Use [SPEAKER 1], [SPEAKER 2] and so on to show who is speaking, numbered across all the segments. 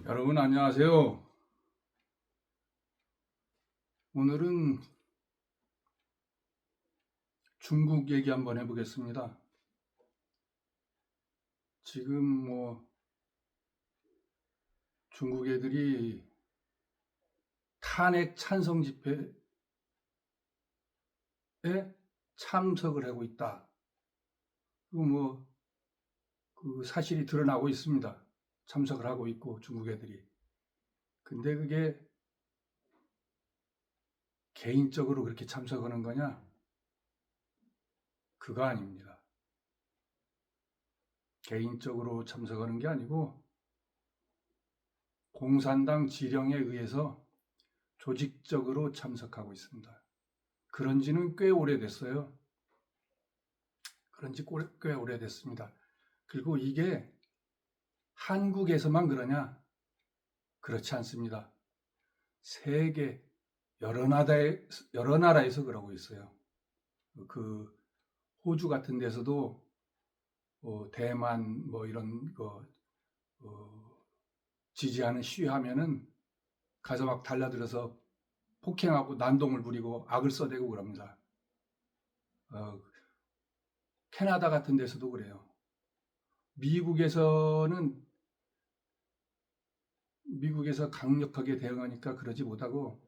[SPEAKER 1] 여러분 안녕하세요. 오늘은 중국 얘기 한번 해보겠습니다. 지금 중국 애들이 탄핵 찬성 집회에 참석을 하고 있다. 그리고 그 사실이 드러나고 있습니다. 참석을 하고 있고 중국 애들이. 근데 그게 개인적으로 그렇게 참석하는 거냐? 그거 아닙니다. 개인적으로 참석하는 게 아니고 공산당 지령에 의해서 조직적으로 참석하고 있습니다. 그런 지는 꽤 오래됐어요. 그런 지 꽤 오래됐습니다. 그리고 이게 한국에서만 그러냐? 그렇지 않습니다. 세계 여러 나라에서 그러고 있어요. 그 호주 같은 데서도 대만 이런 거 지지하는 시위하면은 가서 막 달라들어서 폭행하고 난동을 부리고 악을 써대고 그럽니다. 캐나다 같은 데서도 그래요. 미국에서 강력하게 대응하니까 그러지 못하고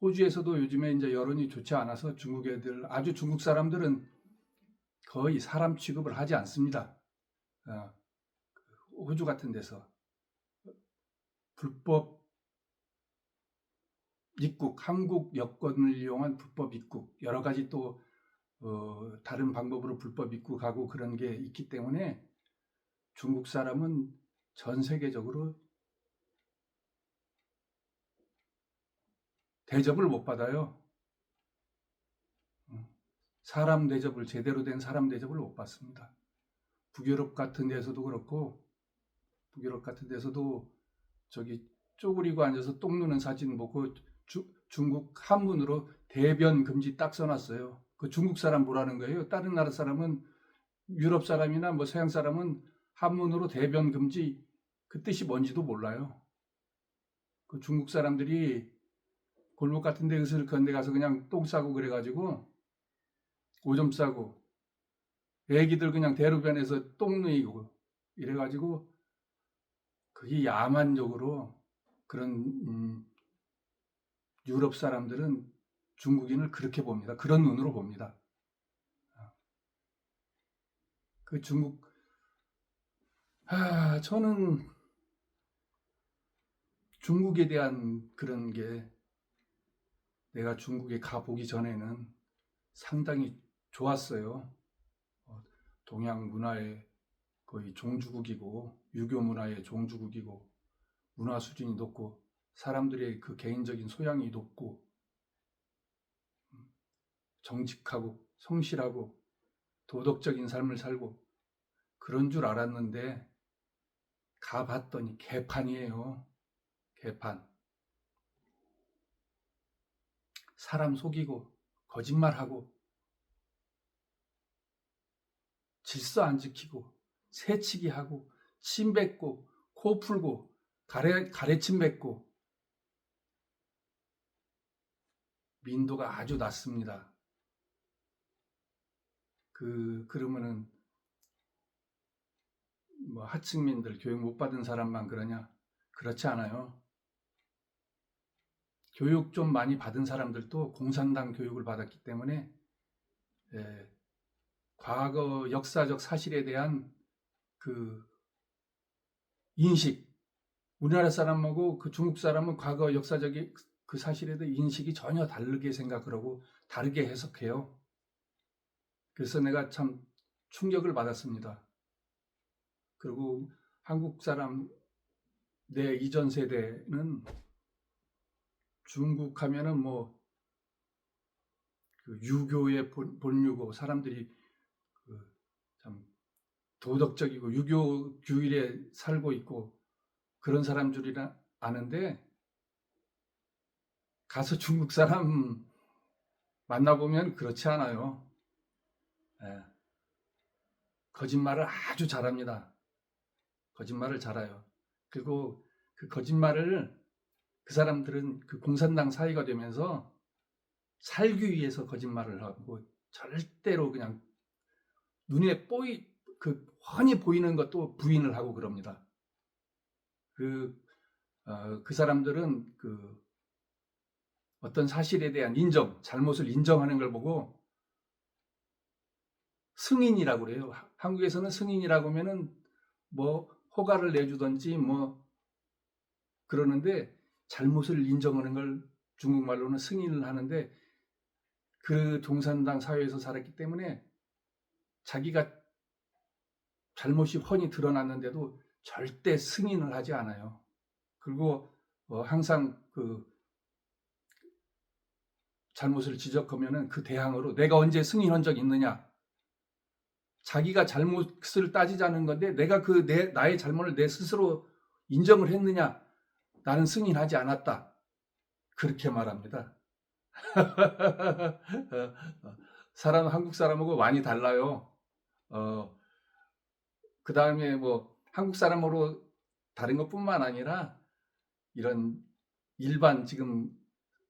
[SPEAKER 1] 호주에서도 요즘에 이제 여론이 좋지 않아서 중국 애들, 아주 중국 사람들은 거의 사람 취급을 하지 않습니다. 호주 같은 데서 불법 입국, 한국 여권을 이용한 불법 입국, 여러 가지 또 다른 방법으로 불법 입국하고 그런 게 있기 때문에 중국 사람은 전 세계적으로 대접을 못 받아요. 사람 대접을, 제대로 된 사람 대접을 못 받습니다. 북유럽 같은 데서도 그렇고, 북유럽 같은 데서도 저기 쪼그리고 앉아서 똥 누는 사진 보고 중국 한문으로 대변 금지 딱 써놨어요. 그 중국 사람 뭐라는 거예요? 다른 나라 사람은, 유럽 사람이나 서양 사람은 한문으로 대변 금지 그 뜻이 뭔지도 몰라요. 그 중국 사람들이 골목 같은 데 으스럭한 데 가서 그냥 똥 싸고 그래가지고 오줌 싸고 애기들 그냥 대로변에서 똥 누이고 이래가지고 그게 야만적으로 그런 유럽 사람들은 중국인을 그렇게 봅니다. 그런 눈으로 봅니다. 그 저는 중국에 대한 그런 게 내가 중국에 가보기 전에는 상당히 좋았어요. 동양 문화의 거의 종주국이고 유교 문화의 종주국이고 문화 수준이 높고 사람들의 그 개인적인 소양이 높고 정직하고 성실하고 도덕적인 삶을 살고 그런 줄 알았는데 가봤더니 개판이에요. 개판. 사람 속이고 거짓말하고 질서 안 지키고 새치기 하고 침 뱉고 코 풀고 가래침 뱉고 민도가 아주 낮습니다. 그러면은 하층민들 교육 못 받은 사람만 그러냐? 그렇지 않아요. 교육 좀 많이 받은 사람들도 공산당 교육을 받았기 때문에 과거 역사적 사실에 대한 그 인식, 우리나라 사람하고 그 중국 사람은 과거 역사적인 그 사실에 대한 인식이 전혀 다르게 생각을 하고 다르게 해석해요. 그래서 내가 참 충격을 받았습니다. 그리고 한국 사람 내 이전 세대는 중국 하면은 그 유교의 본유고 사람들이 참 도덕적이고 유교 규율에 살고 있고 그런 사람들이라 아는데 가서 중국 사람 만나보면 그렇지 않아요. 예. 거짓말을 아주 잘합니다. 거짓말을 잘해요. 그리고 그 거짓말을 그 사람들은 그 공산당 사회가 되면서 살기 위해서 거짓말을 하고 절대로 그냥 눈에 그 훤히 보이는 것도 부인을 하고 그럽니다. 그 사람들은 그 어떤 사실에 대한 잘못을 인정하는 걸 보고 승인이라고 그래요. 한국에서는 승인이라고 하면은 뭐 허가를 내주든지 뭐 그러는데 잘못을 인정하는 걸 중국말로는 승인을 하는데 그 공산당 사회에서 살았기 때문에 자기가 잘못이 훤히 드러났는데도 절대 승인을 하지 않아요. 그리고 항상 그 잘못을 지적하면은 그 대항으로 내가 언제 승인한 적 있느냐? 자기가 잘못을 따지자는 건데 내가 나의 잘못을 내 스스로 인정을 했느냐? 나는 승인하지 않았다. 그렇게 말합니다. 한국 사람하고 많이 달라요. 그 다음에 뭐 한국 사람으로 다른 것뿐만 아니라 이런 일반 지금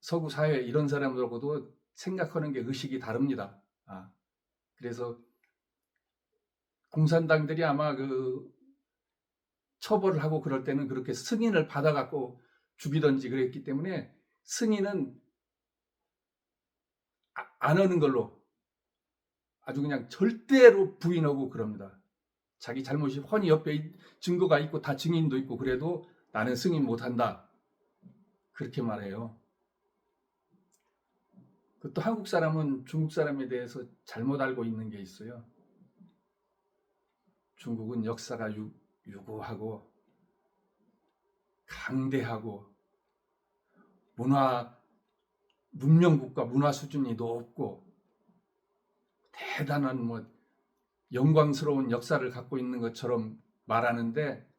[SPEAKER 1] 서구 사회 이런 사람들하고도 생각하는 게 의식이 다릅니다. 그래서 공산당들이 아마 그 처벌을 하고 그럴 때는 그렇게 승인을 받아갖고 죽이든지 그랬기 때문에 승인은 안 하는 걸로 아주 그냥 절대로 부인하고 그럽니다. 자기 잘못이 훤히 옆에 증거가 있고 다 증인도 있고 그래도 나는 승인 못한다. 그렇게 말해요. 또 한국 사람은 중국 사람에 대해서 잘못 알고 있는 게 있어요. 중국은 역사가 유구하고 강대하고 문명국가 문화 수준이 높고 대단한 뭐 영광스러운 역사를 갖고 있는 것처럼 말하는데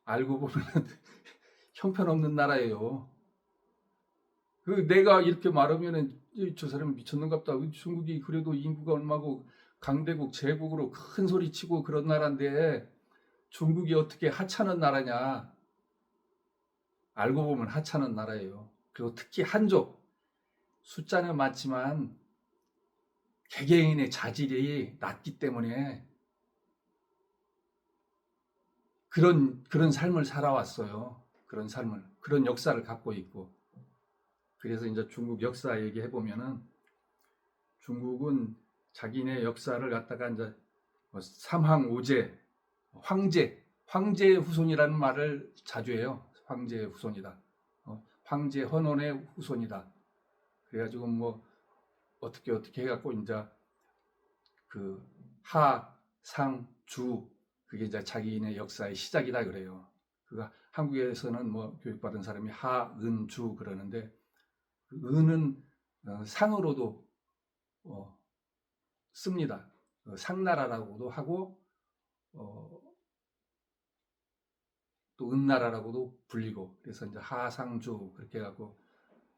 [SPEAKER 1] 알고 보면 형편없는 나라예요. 내가 이렇게 말하면은 저 사람 미쳤는갑다. 중국이 그래도 인구가 얼마고 강대국 제국으로 큰 소리 치고 그런 나라인데 중국이 어떻게 하찮은 나라냐. 알고 보면 하찮은 나라예요. 그리고 특히 한족 숫자는 많지만 개개인의 자질이 낮기 때문에 그런 삶을 살아왔어요. 그런 역사를 갖고 있고. 그래서 이제 중국 역사 얘기해 보면은 중국은 자기네 역사를 갖다가 이제 삼황오제, 황제의 후손이라는 말을 자주 해요. 황제의 후손이다. 황제 헌원의 후손이다. 그래가지고 뭐 어떻게 해갖고 이제 그 하, 상, 주 그게 이제 자기네 역사의 시작이다 그래요. 한국에서는 뭐 교육받은 사람이 하, 은, 주 그러는데 그 은은 상으로도 씁니다. 상나라라고도 하고 또 은나라라고도 불리고 그래서 이제 하상주 그렇게 해갖고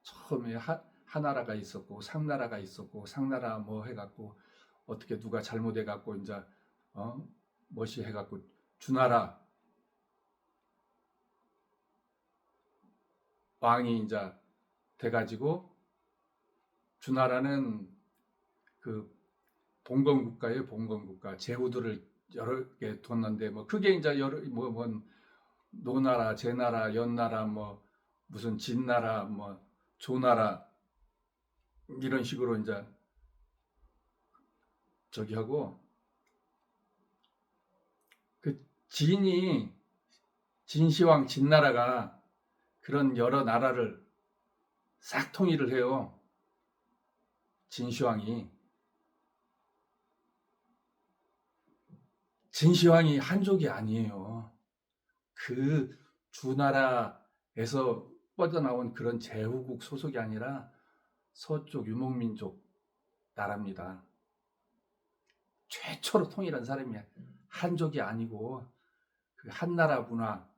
[SPEAKER 1] 처음에 하나라가 있었고 상나라가 있었고 상나라 뭐 해갖고 어떻게 누가 잘못해갖고 이제 멋이 해갖고 주나라 왕이 이제 돼가지고 주나라는 그 봉건국가예요. 봉건국가 제후들을 여러 개 뒀는데 뭐 그게 이제 뭐 노나라, 제나라, 연나라 뭐 무슨 진나라 뭐 조나라 이런 식으로 이제 저기 하고 그 진시황 진나라가 그런 여러 나라를 싹 통일을 해요. 진시황이 한족이 아니에요. 그 주나라에서 뻗어나온 그런 제후국 소속이 아니라 서쪽 유목민족 나라입니다. 최초로 통일한 사람이야. 한족이 아니고 그 한나라 문화,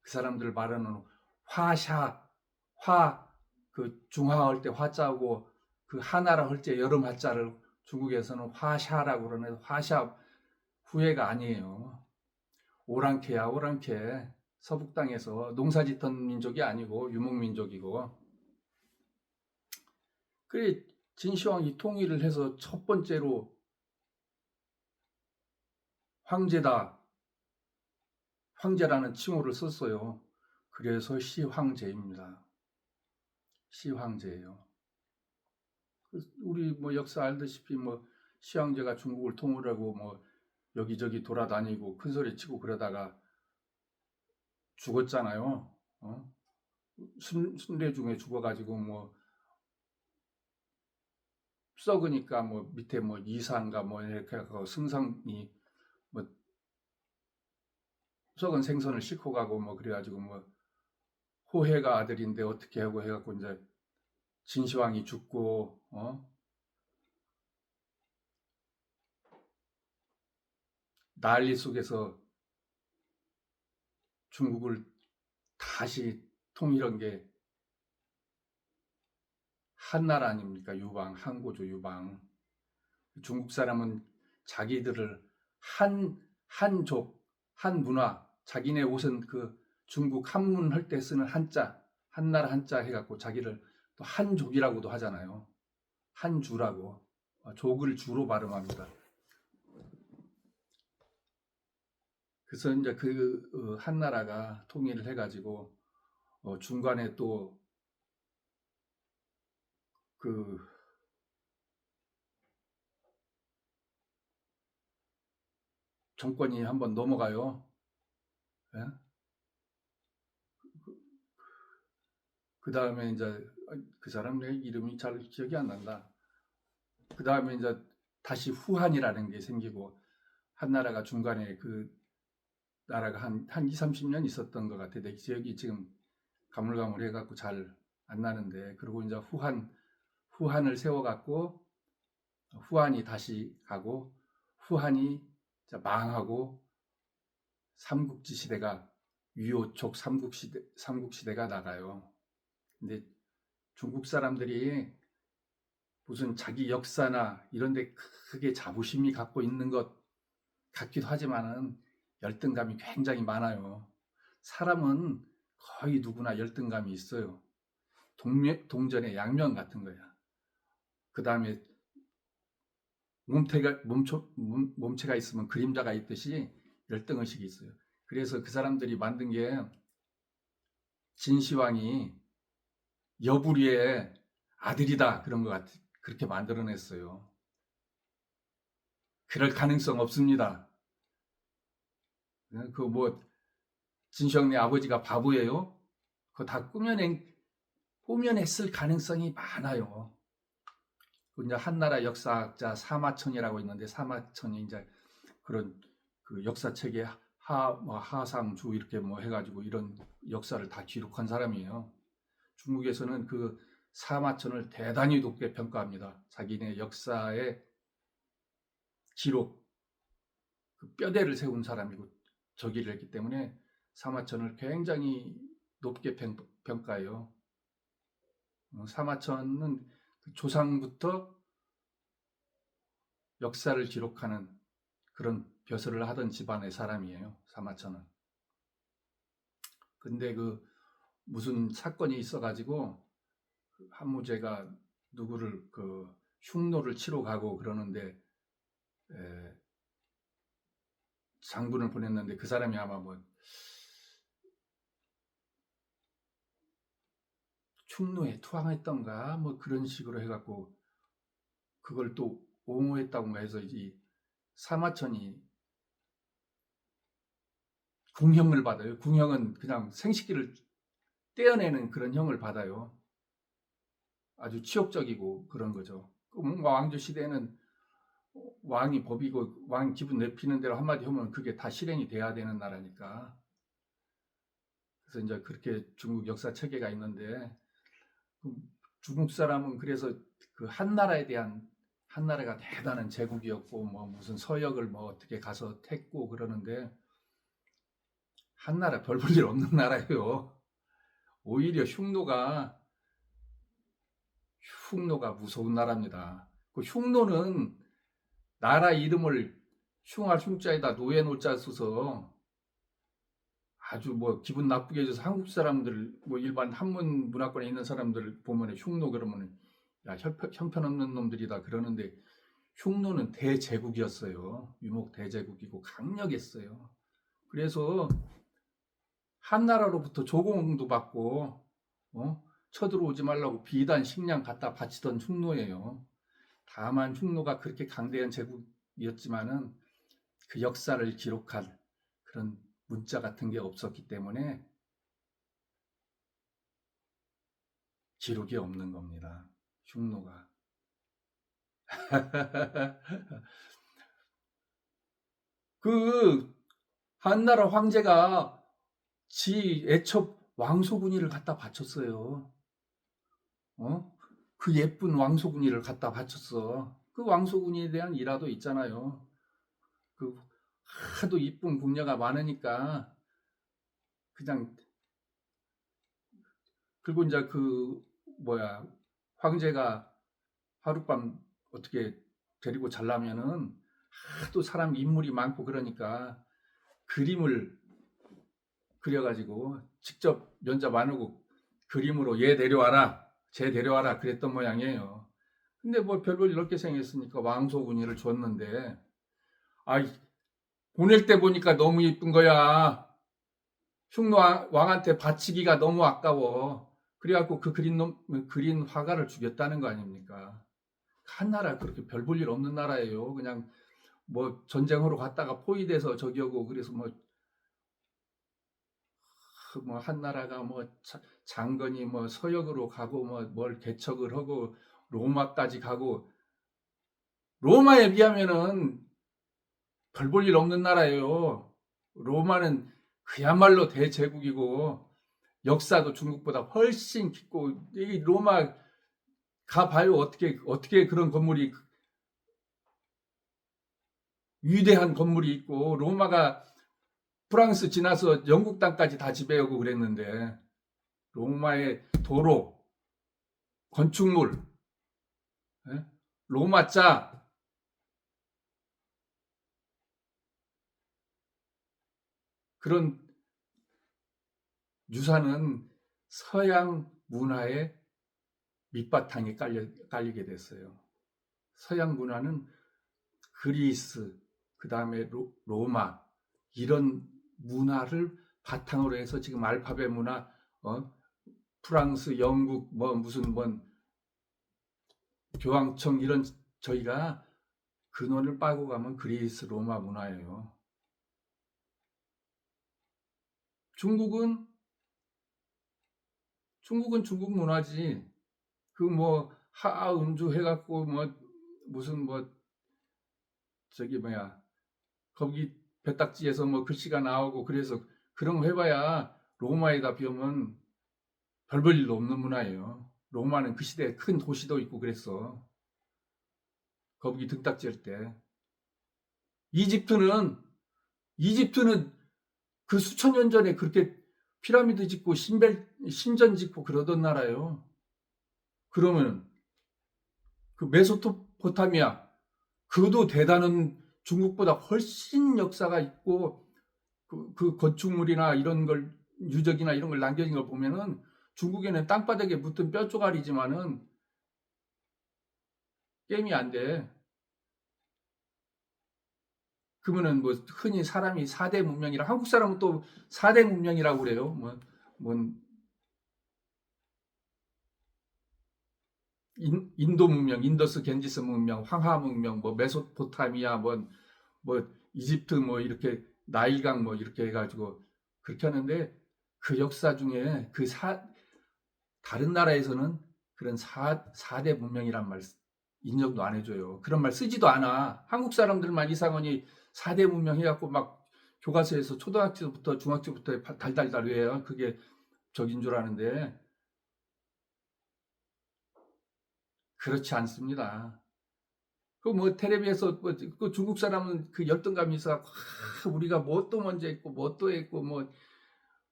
[SPEAKER 1] 그 사람들 말하는 그 중화할 때 화자고 그 하나라 할 때 여름 화자를 중국에서는 화샤라고 그러는데 화샤 후예가 아니에요. 오랑캐야 오랑캐. 서북 땅에서 농사짓던 민족이 아니고 유목민족이고. 그래 진시황이 통일을 해서 첫 번째로 황제다, 황제라는 칭호를 썼어요. 그래서 시황제입니다. 시황제예요. 우리 뭐 역사 알다시피 뭐 시황제가 중국을 통일하고 뭐 여기저기 돌아다니고 큰 소리 치고 그러다가 죽었잖아요. 순례 중에 죽어가지고 뭐 썩으니까 뭐 밑에 뭐 이사인가 뭐 이렇게 하고 승상이 뭐 썩은 생선을 싣고 가고 뭐 그래가지고 뭐 호해가 아들인데 어떻게 하고 해갖고 이제 진시황이 죽고 난리 속에서 중국을 다시 통일한 게 한나라 아닙니까? 유방, 한고조 유방. 중국 사람은 자기들을 한족, 한문화, 자기네 옷은 그 중국 한문 할 때 쓰는 한자, 한나라 한자 해갖고 자기를 또 한족이라고도 하잖아요. 한주라고. 족을 주로 발음합니다. 그래서 이제 그 한나라가 통일을 해가지고 중간에 또 그 정권이 한번 넘어가요. 예? 그 다음에 이제 그 사람 이름이 잘 기억이 안 난다. 그 다음에 이제 다시 후한이라는 게 생기고 한나라가 중간에 그 나라가 한 2, 30년 있었던 것 같아. 내 기억이 지금 가물가물해갖고 잘 안 나는데. 그리고 이제 후한을 세워갖고 후한이 다시 가고 후한이 망하고 삼국지 시대가 위호촉 삼국시대가 나가요. 근데 중국 사람들이 무슨 자기 역사나 이런 데 크게 자부심이 갖고 있는 것 같기도 하지만은 열등감이 굉장히 많아요. 사람은 거의 누구나 열등감이 있어요. 동전의 양면 같은 거야. 그 다음에 몸체가 있으면 그림자가 있듯이 열등의식이 있어요. 그래서 그 사람들이 만든 게 진시황이 여부리의 아들이다 그런 것 같아. 그렇게 만들어냈어요. 그럴 가능성 없습니다. 그 뭐 진시황네 아버지가 바보예요? 그거 다 꾸며냈을 가능성이 많아요. 이제 한나라 역사학자 사마천이라고 있는데 사마천이 이제 그런 그 역사책에 하상주 이렇게 뭐 해가지고 이런 역사를 다 기록한 사람이에요. 중국에서는 그 사마천을 대단히 높게 평가합니다. 자기네 역사의 기록, 그 뼈대를 세운 사람이고 저기를 했기 때문에 사마천을 굉장히 높게 평가해요. 사마천은 조상부터 역사를 기록하는 그런 벼슬을 하던 집안의 사람이에요. 사마천은. 근데 그 무슨 사건이 있어가지고 한무제가 누구를 그 흉노를 치러 가고 그러는데 장군을 보냈는데 그 사람이 아마 뭐 흉노에 투항했던가 뭐 그런 식으로 해갖고 그걸 또 옹호했다고가 해서 이 사마천이 궁형을 받아요. 궁형은 그냥 생식기를 떼어내는 그런 형을 받아요. 아주 치욕적이고 그런 거죠. 왕조 시대에는 왕이 법이고 왕 기분 내피는 대로 한마디 하면 그게 다 실행이 돼야 되는 나라니까. 그래서 이제 그렇게 중국 역사 체계가 있는데 중국 사람은 그래서 그 한나라가 대단한 제국이었고 뭐 무슨 서역을 뭐 어떻게 가서 텄고 그러는데 한나라 별 볼 일 없는 나라예요. 오히려 흉노가 무서운 나라입니다. 그 흉노는 나라 이름을 흉할 흉자에다 노에 노자 써서 아주 뭐 기분 나쁘게 해줘서 한국 사람들 뭐 일반 한문 문화권에 있는 사람들 보면 흉노 그러면은 야 형편없는 놈들이다 그러는데 흉노는 대제국이었어요. 유목 대제국이고 강력했어요. 그래서 한나라로부터 조공도 받고 쳐들어오지 말라고 비단 식량 갖다 바치던 흉노예요. 다만 흉노가 그렇게 강대한 제국이었지만은 그 역사를 기록한 그런 문자 같은 게 없었기 때문에 기록이 없는 겁니다. 흉노가. 그 한나라 황제가 지 애첩 왕소군이를 갖다 바쳤어요. 그 예쁜 왕소군이를 갖다 바쳤어. 그 왕소군이에 대한 일화도 있잖아요. 그 하도 이쁜 궁녀가 많으니까 그냥 그리고 이제 그 뭐야 황제가 하룻밤 어떻게 데리고 자려면은 하도 사람 인물이 많고 그러니까 그림을 그려가지고 직접 면접 안 오고 그림으로 얘 데려와라 쟤 데려와라 그랬던 모양이에요. 근데 뭐 별볼 이렇게 생겼으니까 왕소군이를 줬는데 아 보낼 때 보니까 너무 이쁜 거야. 흉노 왕한테 바치기가 너무 아까워. 그래갖고 그 그린 화가를 죽였다는 거 아닙니까? 한나라 그렇게 별 볼 일 없는 나라예요. 그냥 뭐 전쟁으로 갔다가 포위돼서 저기 오고 그래서 뭐 한나라가 뭐 장건이 뭐 서역으로 가고 뭐 뭘 개척을 하고 로마까지 가고 로마에 비하면은 별 볼 일 없는 나라예요. 로마는 그야말로 대제국이고 역사도 중국보다 훨씬 깊고 이 로마 가봐요. 어떻게 그런 건물이 위대한 건물이 있고 로마가 프랑스 지나서 영국 땅까지 다 지배하고 그랬는데 로마의 도로, 건축물, 예? 로마자 그런 유산은 서양 문화의 밑바탕에 깔리게 됐어요. 서양 문화는 그리스, 그 다음에 로마 이런 문화를 바탕으로 해서 지금 알파벳 문화, 프랑스, 영국, 뭐 무슨 교황청 이런 저희가 근원을 빨고 가면 그리스, 로마 문화예요. 중국은 중국 문화지. 그 뭐 하음주 해갖고 뭐 무슨 뭐 저기 뭐야 거기 배딱지에서 뭐 글씨가 나오고 그래서 그런 거 해봐야 로마에다 비하면 별 볼 일도 없는 문화예요. 로마는 그 시대에 큰 도시도 있고 그랬어. 거기 등딱지할 때. 이집트는 이집트는 그 수천 년 전에 그렇게 피라미드 짓고 신전 짓고 그러던 나라예요. 그러면 그 메소포타미아 그도 대단한 중국보다 훨씬 역사가 있고 그 건축물이나 이런 걸 유적이나 이런 걸 남겨진 걸 보면은 중국에는 땅바닥에 붙은 뼈 조각이지만은 게임이 안 돼. 그러면은 뭐 흔히 사람이 4대 문명이라 한국 사람은 또 4대 문명이라고 그래요. 뭔 인도 문명, 인더스 겐지스 문명, 황하 문명, 뭐 메소포타미아, 뭐 이집트 뭐 이렇게 나일강 뭐 이렇게 해가지고 그렇게 하는데 그 역사 중에 다른 나라에서는 그런 4대 문명이란 말 인정도 안 해줘요. 그런 말 쓰지도 않아. 한국 사람들만 이상하니 4대 문명 해갖고 막 교과서에서 초등학교부터 중학교부터 달달달 외워요. 그게 적인 줄 아는데 그렇지 않습니다. 그 뭐 텔레비에서 그 중국 사람은 그 열등감이 있어 우리가 뭐 또 먼저 했고 뭐 또 했고 뭐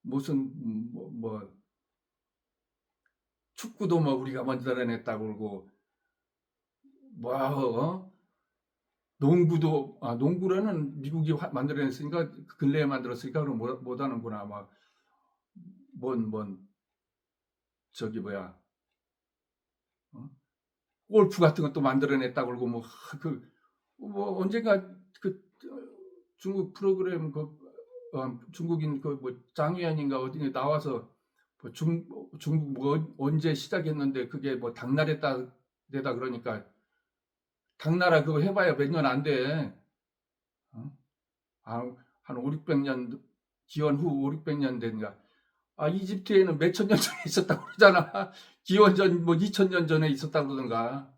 [SPEAKER 1] 무슨 축구도 뭐 우리가 먼저 냈다고 그러고 뭐 농구라는 미국이 만들어냈으니까 근래에 만들었으니까 그럼 못 하는구나. 막 뭔 저기 뭐야, 어? 골프 같은 것도 만들어냈다고 그러고 뭐 언젠가 그 중국 프로그램 중국인 그 뭐 장유안인가 어디 나와서 뭐 중국 뭐 언제 시작했는데 그게 뭐 당나라에다 되다 그러니까 당나라 그거 해봐야 몇 년 안 돼. 어? 한 5, 600년 기원 후 5, 600년 된가. 이집트에는 몇천 년 전에 있었다고 그러잖아. 기원 전 뭐 2000년 전에 있었다고 그러던가.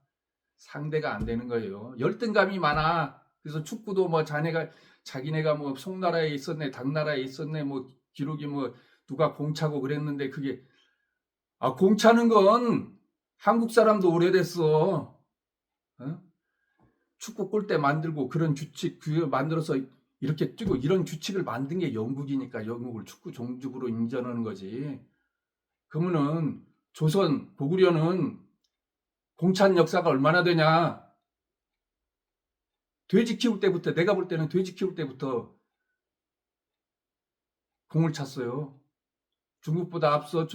[SPEAKER 1] 상대가 안 되는 거예요. 열등감이 많아. 그래서 축구도 뭐 자기네가 뭐 송나라에 있었네, 당나라에 있었네, 뭐 기록이 뭐 누가 공차고 그랬는데 그게 공차는 건 한국 사람도 오래됐어. 어? 축구 골대 만들고 그런 규칙 그 만들어서 이렇게 뛰고 이런 규칙을 만든 게 영국이니까 영국을 축구 종족으로 인정하는 거지. 그러면은 조선 고구려는 공찬 역사가 얼마나 되냐? 돼지 키울 때부터 내가 볼 때는 돼지 키울 때부터 공을 찼어요. 중국보다 앞서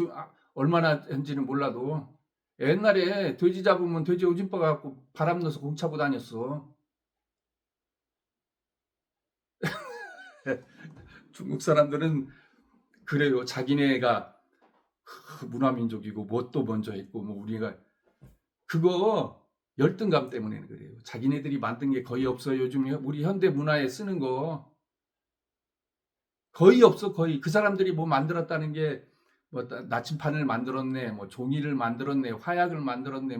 [SPEAKER 1] 얼마나 했는지는 몰라도 옛날에 돼지 잡으면 돼지 오줌바 갖고 바람 넣어서 공 차고 다녔어. 중국 사람들은 그래요. 자기네가 문화민족이고 뭣도 먼저 했고 뭐 우리가 그거 열등감 때문에 그래요. 자기네들이 만든 게 거의 없어요. 요즘 우리 현대 문화에 쓰는 거 거의 없어. 거의 그 사람들이 뭐 만들었다는 게 뭐 나침판을 만들었네, 뭐 종이를 만들었네, 화약을 만들었네,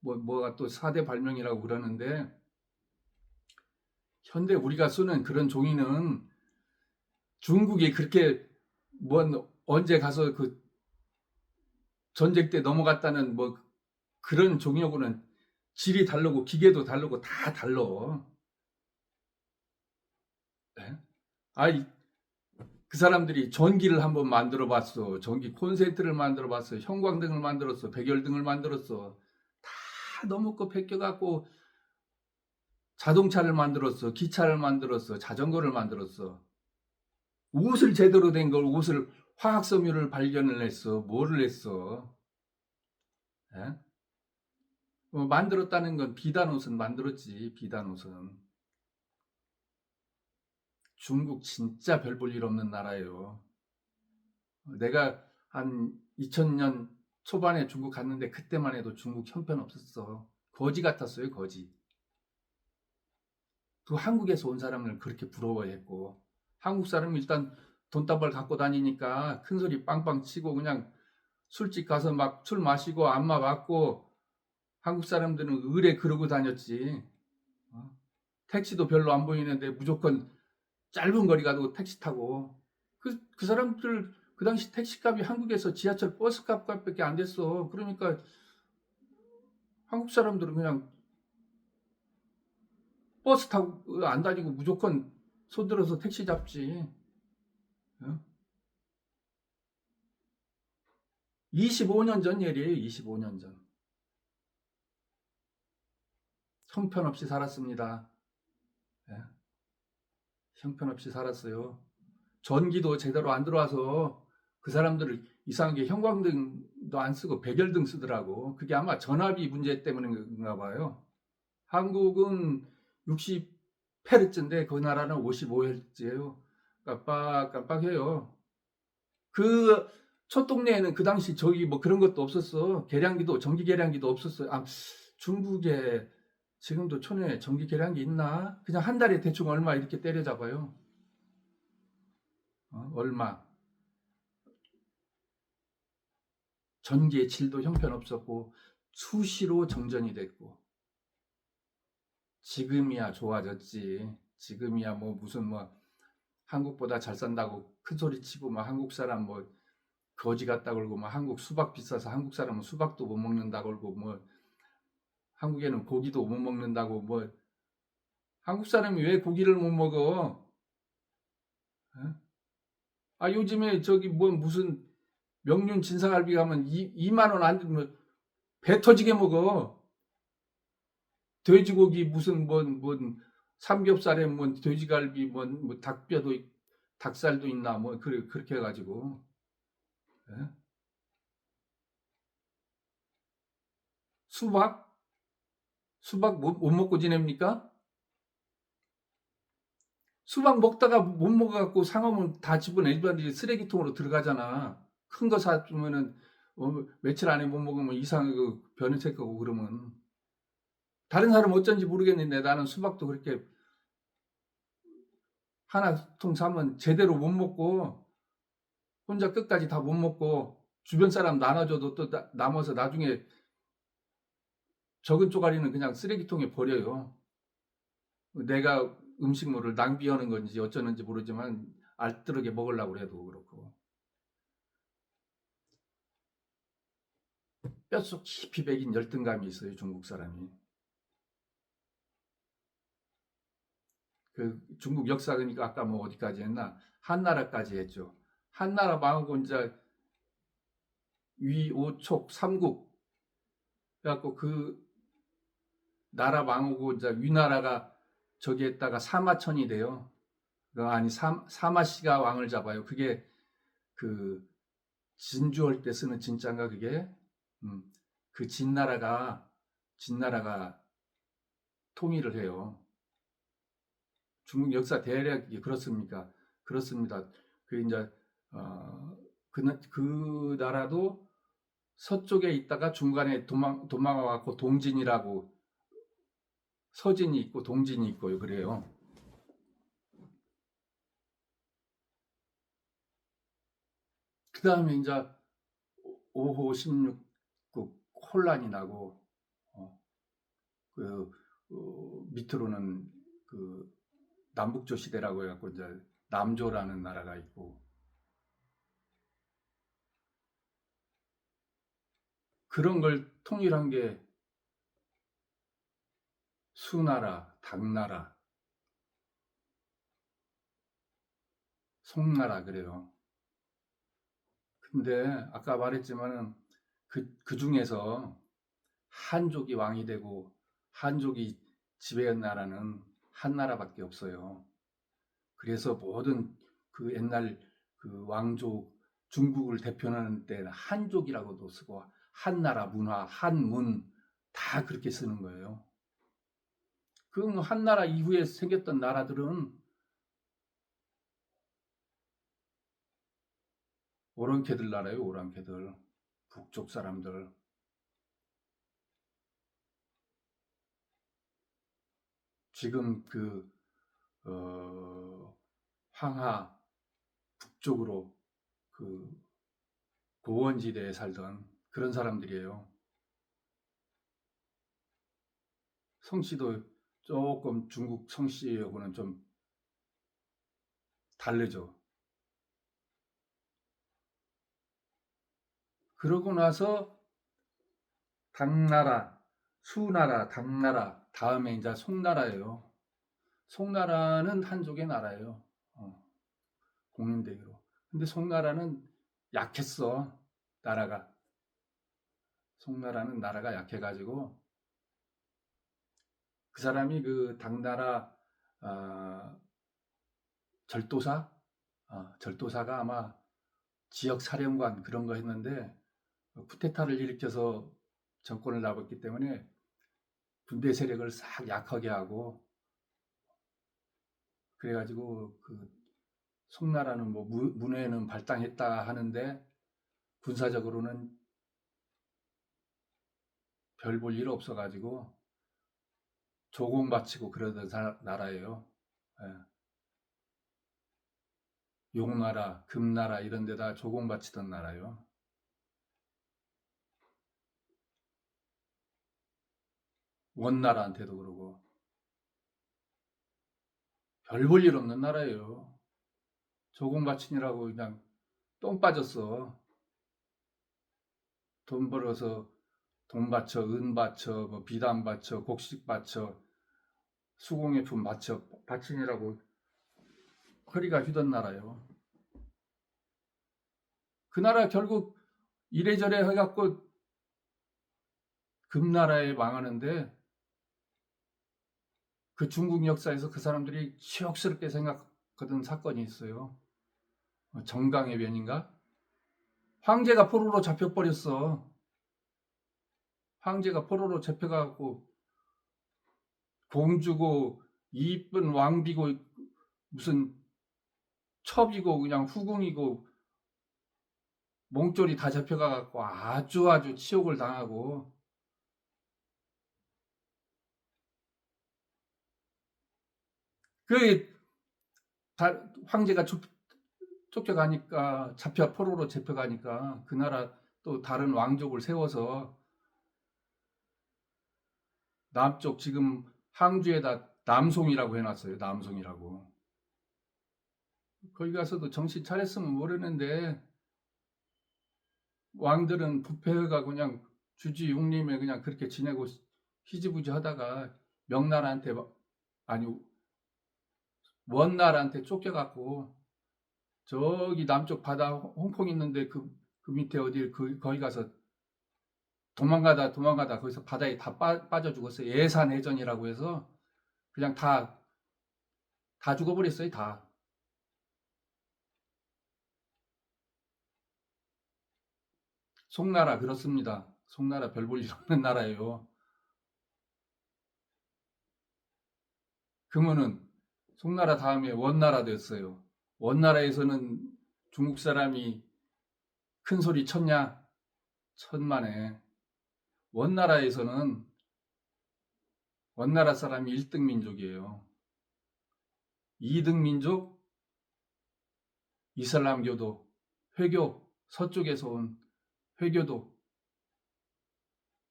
[SPEAKER 1] 뭐가 또 4대 발명이라고 그러는데 현대 우리가 쓰는 그런 종이는 중국이 그렇게 언제 가서 그 전쟁 때 넘어갔다는 뭐 그런 종이하고는 질이 다르고 기계도 다르고 다 달라. 예? 그 사람들이 전기를 한번 만들어 봤어. 전기 콘센트를 만들어 봤어. 형광등을 만들었어. 백열등을 만들었어. 다 너무 거 베껴갖고 자동차를 만들었어. 기차를 만들었어. 자전거를 만들었어. 옷을 제대로 된 걸 옷을 화학 섬유를 발견을 했어. 뭐를 했어. 예? 만들었다는 건 비단 옷은 만들었지. 비단 옷은. 중국 진짜 별 볼 일 없는 나라예요. 내가 한 2000년 초반에 중국 갔는데 그때만 해도 중국 형편없었어. 거지 같았어요, 거지. 그 한국에서 온 사람을 그렇게 부러워했고 한국 사람이 일단 돈다발 갖고 다니니까 큰 소리 빵빵 치고 그냥 술집 가서 막 술 마시고 안마 받고 한국 사람들은 의뢰 그러고 다녔지. 어? 택시도 별로 안 보이는데 무조건 짧은 거리 가도 택시 타고 그 사람들 그 당시 택시값이 한국에서 지하철 버스 값밖에 안 됐어. 그러니까 한국 사람들은 그냥 버스 타고 안 다니고 무조건 손들어서 택시 잡지. 어? 25년 전 일이에요. 25년 전. 형편없이 살았습니다. 예? 형편없이 살았어요. 전기도 제대로 안 들어와서 그 사람들을 이상하게 형광등도 안 쓰고 백열등 쓰더라고. 그게 아마 전압이 문제 때문인가 봐요. 한국은 60Hz인데 그 나라는 55Hz예요. 깜빡깜빡해요. 그 첫 동네에는 그 당시 저기 뭐 그런 것도 없었어. 전기 계량기도 없었어. 중국에 지금도 촌에 전기 계량기 있나? 그냥 한 달에 대충 얼마 이렇게 때려잡아요. 얼마. 전기의 질도 형편없었고 수시로 정전이 됐고 지금이야 좋아졌지. 지금이야 뭐 무슨 뭐 한국보다 잘 산다고 큰 소리 치고 막 한국 사람 뭐 거지 같다 그러고 막 한국 수박 비싸서 한국 사람은 수박도 못 먹는다 그러고 뭐 한국에는 고기도 못 먹는다고 뭐 한국 사람이 왜 고기를 못 먹어? 어? 요즘에 저기 뭐 무슨 명륜 진사갈비 가면 2만 원 안 들면 배 터지게 먹어. 돼지고기 무슨 삼겹살에 뭐 돼지갈비 뭐 닭뼈도 닭살도 있나 뭐 그렇게 해가지고 예? 수박 못 먹고 지냅니까? 수박 먹다가 못 먹어갖고 상하면 다 집어내더니 쓰레기통으로 들어가잖아. 큰 거 사주면은 며칠 안에 못 먹으면 이상하고 변해색 거고 그러면 다른 사람 어쩐지 모르겠는데 나는 수박도 그렇게 하나 통 사면 제대로 못 먹고 혼자 끝까지 다 못 먹고 주변 사람 나눠줘도 또 남아서 나중에 적은 쪼가리는 그냥 쓰레기통에 버려요. 내가 음식물을 낭비하는 건지 어쩌는지 모르지만 알뜰하게 먹으려고 해도 그렇고 뼛속 깊이 배긴 열등감이 있어요. 중국 사람이. 그 중국 역사 그러니까 아까 뭐 어디까지 했나 한나라까지 했죠. 한나라 망하고 이제 위오촉 삼국 그래갖고 그 나라 망하고 이제 위나라가 저기 했다가 사마천이 돼요. 아니 사마씨가 왕을 잡아요. 그게 그 진주할 때 쓰는 진짜인가 그게? 그 진나라가 통일을 해요. 중국 역사 대략 그렇습니까? 그렇습니다. 그 이제 그 나라도 서쪽에 있다가 중간에 도망와갖고 동진이라고 서진이 있고 동진이 있고요. 그래요. 그 다음에 이제 5호 16국 혼란이 나고 그 밑으로는 그 남북조 시대라고 해갖고 이제 남조라는 나라가 있고 그런 걸 통일한 게 수나라, 당나라, 송나라 그래요. 근데 아까 말했지만은 그 중에서 한족이 왕이 되고 한족이 지배한 나라는 한 나라밖에 없어요. 그래서 모든 그 옛날 그 왕족 중국을 대표하는 때는 한족이라고도 쓰고 한나라 문화, 한문 다 그렇게 쓰는 거예요. 그 한나라 이후에 생겼던 나라들은 오랑캐들 나라예요. 오랑캐들 북쪽 사람들 지금 그 황하 북쪽으로 그 고원지대에 살던 그런 사람들이에요. 성씨도 조금 중국 성씨하고는 좀 다르죠. 그러고 나서 당나라, 수나라, 당나라 다음에 이제 송나라예요. 송나라는 한족의 나라예요. 공인대교로. 근데 송나라는 약했어. 나라가. 송나라는 나라가 약해가지고 그 사람이 그 당나라 절도사, 절도사가 아마 지역 사령관 그런 거 했는데 쿠데타를 일으켜서 정권을 잡았기 때문에 군대 세력을 싹 약하게 하고 그래가지고 그 송나라는 뭐 문외는 발당했다 하는데 군사적으로는 별 볼 일 없어가지고 조공바치고 그러던 나라예요. 예. 용나라, 금나라 이런 데다 조공바치던 나라요. 원나라한테도 그러고 별 볼 일 없는 나라예요. 조공바치느라고 그냥 똥 빠졌어. 돈 벌어서 돈 바쳐, 은 바쳐, 뭐 비단 바쳐, 곡식 바쳐, 수공예품 바치느라고 허리가 휘던 나라요. 그 나라 결국 이래저래 해갖고 금나라에 망하는데 그 중국 역사에서 그 사람들이 치욕스럽게 생각하던 사건이 있어요. 정강의 변인가? 황제가 포로로 잡혀버렸어. 황제가 포로로 잡혀가고 공주고 이쁜 왕비고 무슨 첩이고 그냥 후궁이고 몽졸이 다 잡혀가갖고 아주 치욕을 당하고 그 황제가 쫓겨가니까 포로로 잡혀가니까 그 나라 또 다른 왕족을 세워서 남쪽 지금 항주에다 남송이라고 해놨어요. 남송이라고. 거기 가서도 정신 차렸으면 모르는데 왕들은 부패가 그냥 주지육림에 그냥 그렇게 지내고 희지부지 하다가 명나라한테 아니 원나라한테 쫓겨갖고 저기 남쪽 바다 홍콩 있는데 그 밑에 어디 거기 가서 도망가다 거기서 바다에 다 빠져 죽었어요. 예산해전이라고 해서 그냥 다 죽어버렸어요. 다. 송나라 그렇습니다. 송나라 별 볼 일 없는 나라예요. 그러면은 송나라 다음에 원나라 됐어요. 원나라에서는 중국 사람이 큰 소리 쳤냐? 천만에. 원나라에서는 원나라 사람이 1등 민족이에요. 2등 민족 이슬람교도, 회교, 서쪽에서 온 회교도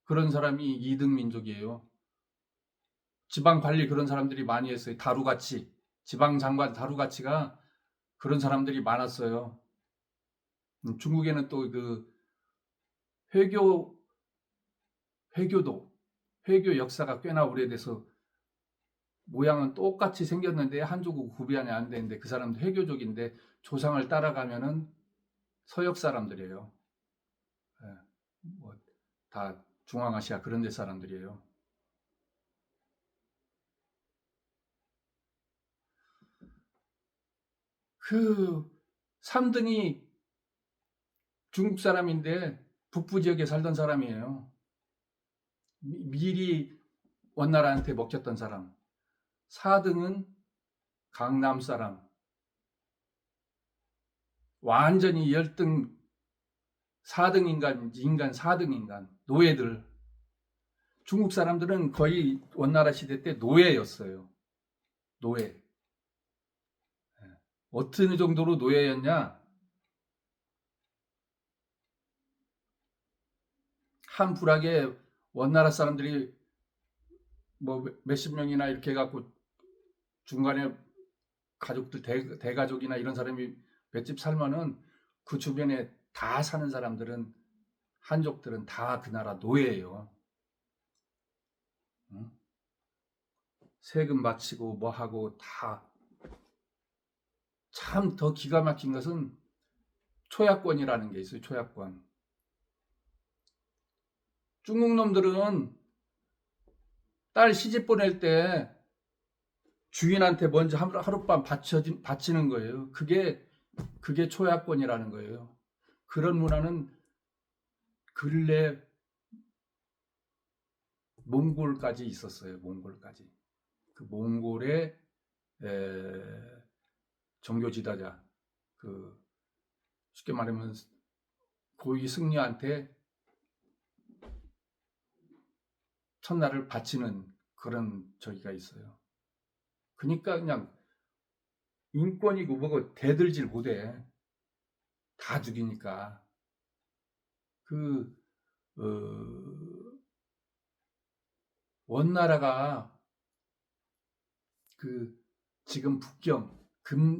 [SPEAKER 1] 그런 사람이 2등 민족이에요. 지방 관리 그런 사람들이 많이 했어요. 다루가치, 지방 장관 다루가치가 그런 사람들이 많았어요. 중국에는 또 그 회교 역사가 꽤나 오래돼서 모양은 똑같이 생겼는데 한족하고 구별이 안 되는데 그 사람도 회교족인데 조상을 따라가면은 서역 사람들이에요. 다 중앙아시아 그런 데 사람들이에요. 그 3등이 중국 사람인데 북부 지역에 살던 사람이에요. 미리 원나라한테 먹혔던 사람. 4등은 강남 사람. 완전히 열등 4등 인간 4등 인간. 노예들. 중국 사람들은 거의 원나라 시대 때 노예였어요. 노예. 어떤 정도로 노예였냐? 한 부락에 원나라 사람들이 뭐 몇십 명이나 이렇게 해갖고 중간에 가족들 대가족이나 이런 사람이 몇 집 살면은 그 주변에 다 사는 사람들은 한족들은 다 그 나라 노예예요. 응? 세금 바치고 뭐 하고 다. 참 더 기가 막힌 것은 초약권이라는 게 있어요. 초약권. 중국 놈들은 딸 시집 보낼 때 주인한테 먼저 하룻밤 바치는 거예요. 그게 초약권이라는 거예요. 그런 문화는 근래 몽골까지 있었어요. 몽골까지. 그 몽골의 종교 지도자, 그 쉽게 말하면 고위 승려한테 첫날을 바치는 그런 저기가 있어요. 그러니까 그냥 인권이고 뭐고 대들질 못해. 다 죽이니까. 원나라가 지금 북경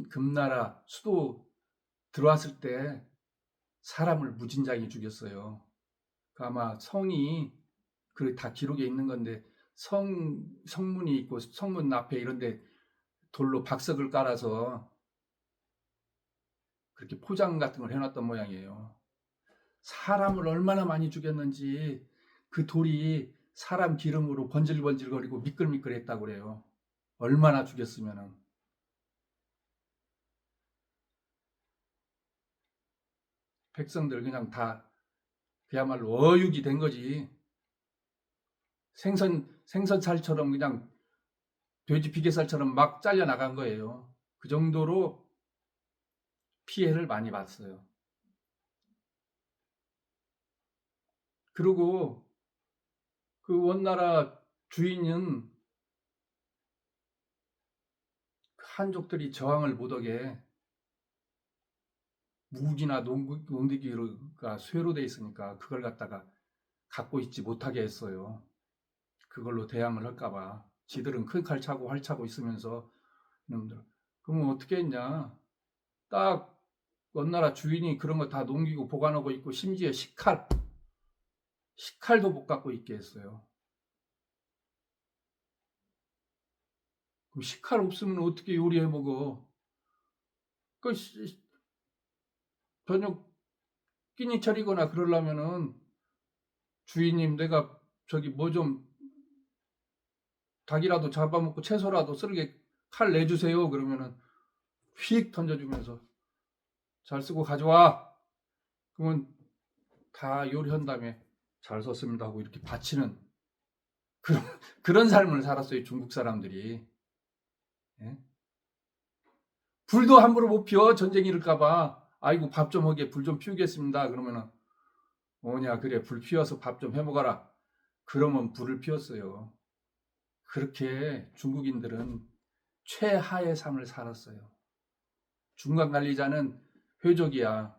[SPEAKER 1] 금나라 수도 들어왔을 때 사람을 무진장에 죽였어요. 아마 성이 다 기록에 있는 건데 성문이 있고 성문 앞에 이런데 돌로 박석을 깔아서 그렇게 포장 같은 걸 해놨던 모양이에요. 사람을 얼마나 많이 죽였는지 그 돌이 사람 기름으로 번질번질거리고 미끌미끌했다고 그래요. 얼마나 죽였으면은. 백성들 그냥 다 그야말로 어육이 된 거지. 생선살처럼 그냥 돼지 비계살처럼 막 잘려나간 거예요. 그 정도로 피해를 많이 봤어요. 그리고 그 원나라 주인은 한족들이 저항을 못하게 무기나 농기가 쇠로 돼 있으니까 그걸 갖다가 갖고 있지 못하게 했어요. 그걸로 대항을 할까봐. 지들은 큰 칼 차고 활 차고 있으면서 이놈들. 그러면 어떻게 했냐? 딱 원나라 주인이 그런 거 다 농기고 보관하고 있고 심지어 식칼도 못 갖고 있게 했어요. 그럼 식칼 없으면 어떻게 요리해 먹어? 그 저녁 끼니 차리거나 그러려면은 주인님 내가 저기 뭐 좀 닭이라도 잡아먹고 채소라도 썰게 칼 내주세요. 그러면은 휙 던져주면서 잘 쓰고 가져와. 그러면 다 요리한 다음에 잘 썼습니다 하고 이렇게 바치는 그런 삶을 살았어요. 중국 사람들이. 예? 불도 함부로 못 피워. 전쟁 일을까봐. 아이고 밥 좀 하게 불 좀 피우겠습니다. 그러면은 뭐냐 그래 불 피워서 밥 좀 해먹어라. 그러면 불을 피웠어요. 그렇게 중국인들은 최하의 삶을 살았어요. 중간 관리자는 회족이야.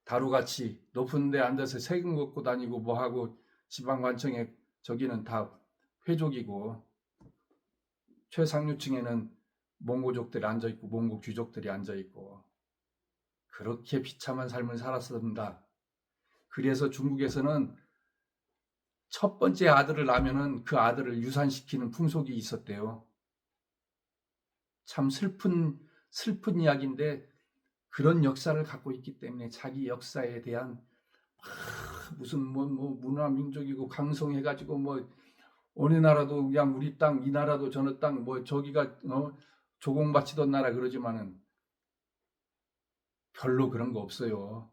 [SPEAKER 1] 다루같이 높은 데 앉아서 세금 걷고 다니고 뭐하고 지방관청에 저기는 다 회족이고 최상류층에는 몽고족들이 앉아있고 몽고 귀족들이 앉아있고 그렇게 비참한 삶을 살았습니다. 그래서 중국에서는 첫 번째 아들을 낳으면 그 아들을 유산시키는 풍속이 있었대요. 참 슬픈 이야기인데 그런 역사를 갖고 있기 때문에 자기 역사에 대한 무슨 뭐 문화 민족이고 강성해가지고 뭐 어느 나라도 그냥 우리 땅 이 나라도 저느 땅 뭐 저기가 조공바치던 나라 그러지만은 별로 그런 거 없어요.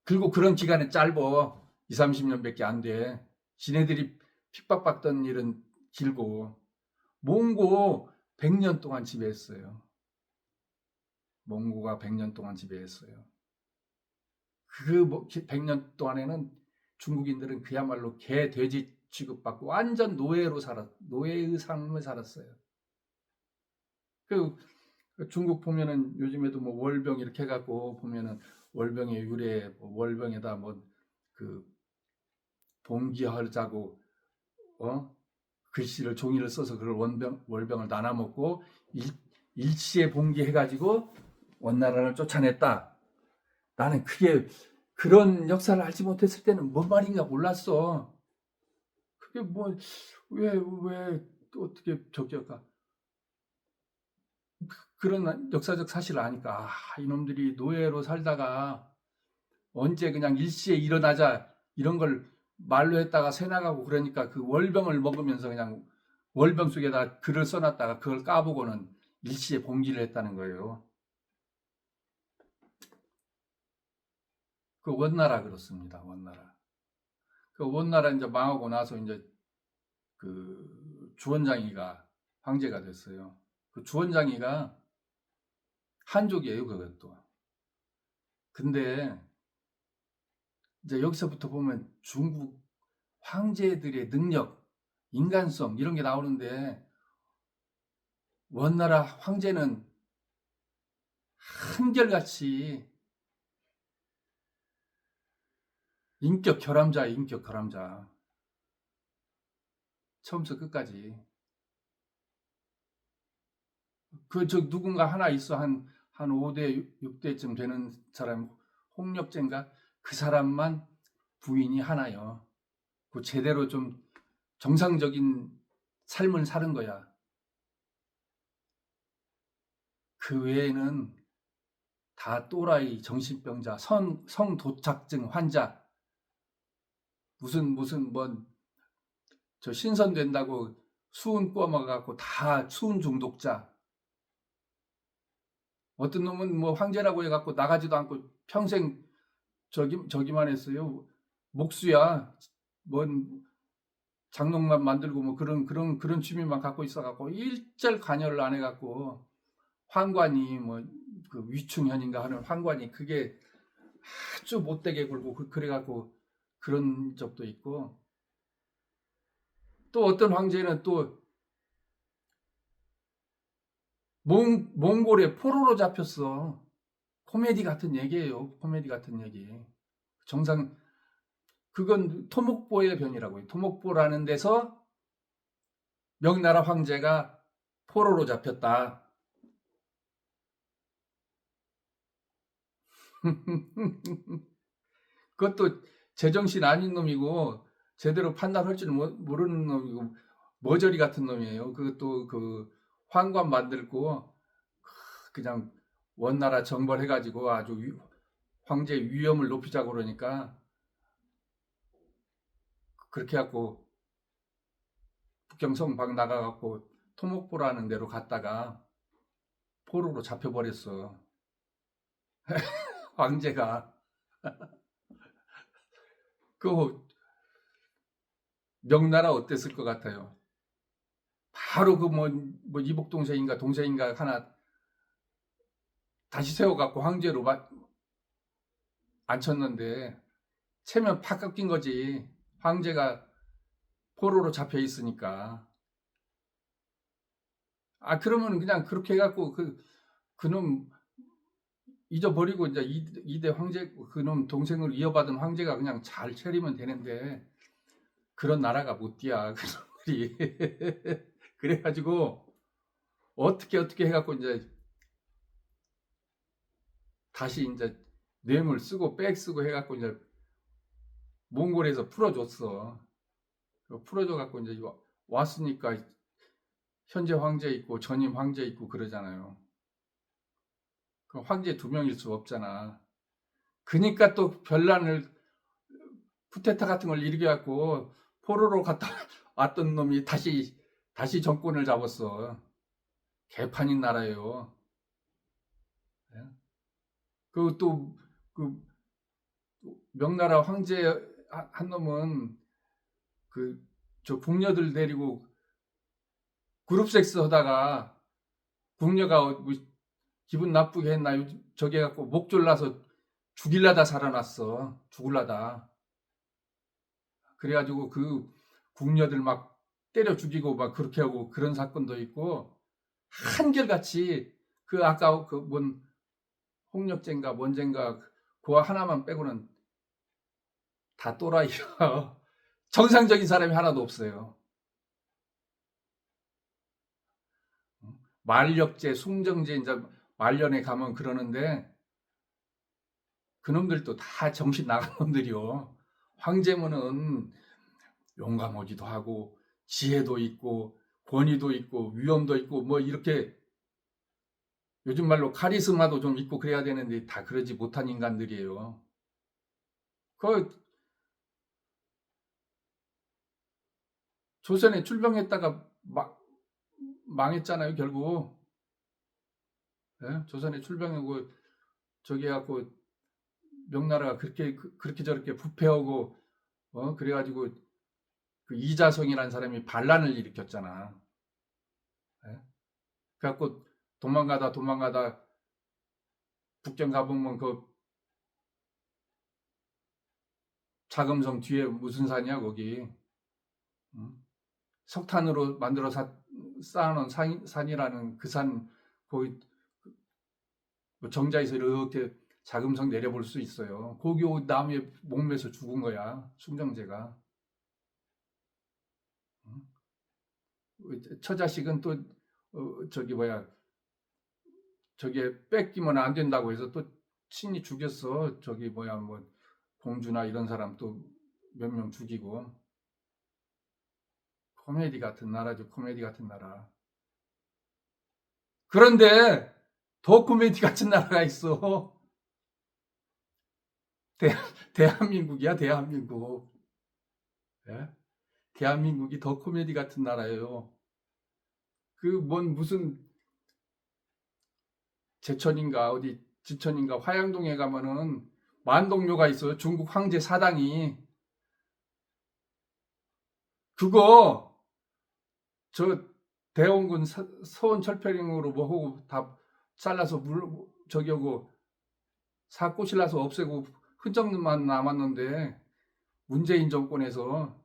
[SPEAKER 1] 그리고 그런 기간이 짧어 20, 30년밖에 안 돼. 지네들이 핍박받던 일은 길고 몽고 100년 동안 지배했어요. 몽고가 100년 동안 지배했어요. 그 100년 동안에는 중국인들은 그야말로 개, 돼지 취급받고 완전 노예의 삶을 살았어요. 그 중국 보면은 요즘에도 뭐 월병 이렇게 해갖고 보면은 월병의 유래, 월병에다 뭐 그 봉기하자고 글씨를 종이를 써서 그걸 월병을 나눠 먹고 일치에 봉기해가지고 원나라를 쫓아냈다. 나는 그게 그런 역사를 알지 못했을 때는 뭔 말인가 몰랐어. 그게 뭐 왜 어떻게 저기가 그런 역사적 사실을 아니까 이놈들이 노예로 살다가 언제 그냥 일시에 일어나자 이런 걸 말로 했다가 새 나가고 그러니까 그 월병을 먹으면서 그냥 월병 속에다 글을 써놨다가 그걸 까보고는 일시에 봉기를 했다는 거예요. 그 원나라 그렇습니다. 원나라. 그 원나라 이제 망하고 나서 이제 그 주원장이가 황제가 됐어요. 그 주원장이가 한족이에요, 그것도. 근데 이제 여기서부터 보면 중국 황제들의 능력, 인간성 이런 게 나오는데 원나라 황제는 한결같이 인격 결함자. 처음부터 끝까지. 누군가 하나 있어. 한 5대, 6대쯤 되는 사람, 홍역제인가? 그 사람만 부인이 하나요. 그 제대로 좀 정상적인 삶을 사는 거야. 그 외에는 다 또라이, 정신병자, 성도착증 환자, 무슨 저 신선된다고 수은 꼬아먹어갖고 다 수은 중독자. 어떤 놈은 뭐 황제라고 해갖고 나가지도 않고 평생 저기만 했어요. 목수야. 뭔 장롱만 만들고 뭐 그런 취미만 갖고 있어갖고 일절 관여를 안 해갖고 환관이 뭐 그 위충현인가 하는 환관이 그게 아주 못되게 굴고 그래갖고 그런 적도 있고, 또 어떤 황제는 또 몽골에 포로로 잡혔어. 코미디 같은 얘기예요. 코미디 같은 얘기. 정상 그건 토목보의 변이라고요. 토목보라는 데서 명나라 황제가 포로로 잡혔다. 그것도 제정신 아닌 놈이고 제대로 판단할 줄 모르는 놈이고 머저리 같은 놈이에요. 그것도 그 황관 만들고 그냥 원나라 정벌해가지고 아주 황제 위엄을 높이자고 그러니까 그렇게 해갖고 북경성 방 나가갖고 토목보라는 데로 갔다가 포로로 잡혀버렸어. 황제가. 그 명나라 어땠을 것 같아요? 바로 그 뭐 이복 동생인가 하나 다시 세워갖고 황제로 앉혔는데 체면 팍 꺾인 거지. 황제가 포로로 잡혀 있으니까. 아 그러면 그냥 그렇게 해갖고 그놈 잊어버리고 이제 이대 황제 그놈 동생을 이어받은 황제가 그냥 잘 차리면 되는데 그런 나라가 못 뛰야 그놈들이. 그래가지고 어떻게 해갖고 이제 다시 이제 뇌물 쓰고 백 쓰고 해갖고 이제 몽골에서 풀어줬어. 풀어줘갖고 이제 왔으니까 현재 황제 있고 전임 황제 있고 그러잖아요. 그 황제 2명일 수 없잖아. 그니까 또 별난을 쿠데타 같은 걸 일으켜갖고 포로로 갔다 왔던 놈이 다시 정권을 잡았어. 개판인 나라예요. 그또 그 명나라 황제 한 놈은 저 궁녀들 데리고 그룹 섹스 하다가 궁녀가 뭐 기분 나쁘게 했나 저기 해갖고 목 졸라서 죽일라다 살아났어. 죽을라다. 그래가지고 그 궁녀들 막 때려 죽이고 막 그렇게 하고 그런 사건도 있고, 한결같이 그 아까 그 뭔 홍역제인가 뭔제인가 그거 하나만 빼고는 다 또라이야. 정상적인 사람이 하나도 없어요. 만력제, 숭정제 이제 말년에 가면 그러는데 그놈들도 다 정신 나간 놈들이요. 황제면은 용감하기도 하고 지혜도 있고 권위도 있고 위엄도 있고 뭐 이렇게 요즘 말로 카리스마도 좀 있고 그래야 되는데 다 그러지 못한 인간들이에요. 그 조선에 출병했다가 망했잖아요, 결국. 예? 조선에 출병하고 저기 해갖고 명나라가 그렇게 저렇게 부패하고 그래가지고 그 이자성이라는 사람이 반란을 일으켰잖아. 예? 그래갖고 도망가다 북경 가보면 그 자금성 뒤에 무슨 산이야 거기. 석탄으로 만들어 쌓아놓은 산이라는 그 산 거기 정자에서 이렇게 자금성 내려볼 수 있어요. 거기 나무에 목매서 죽은 거야 숭정제가. 처자식은 또 저기 저게 뺏기면 안 된다고 해서 또 친히 죽였어. 저기 뭐 공주나 이런 사람 또 몇 명 죽이고. 코미디 같은 나라죠. 코미디 같은 나라. 그런데 더 코미디 같은 나라가 있어. 대한민국이야, 대한민국. 예? 대한민국이 더 코미디 같은 나라예요. 무슨 제천인가 어디 지천인가 화양동에 가면은 만동묘가 있어요. 중국 황제 사당이. 그거 저 대원군 서원 철폐령으로 뭐 하고 다 잘라서 저기 하고 사꼬실라서 없애고 흔적만 남았는데 문재인 정권에서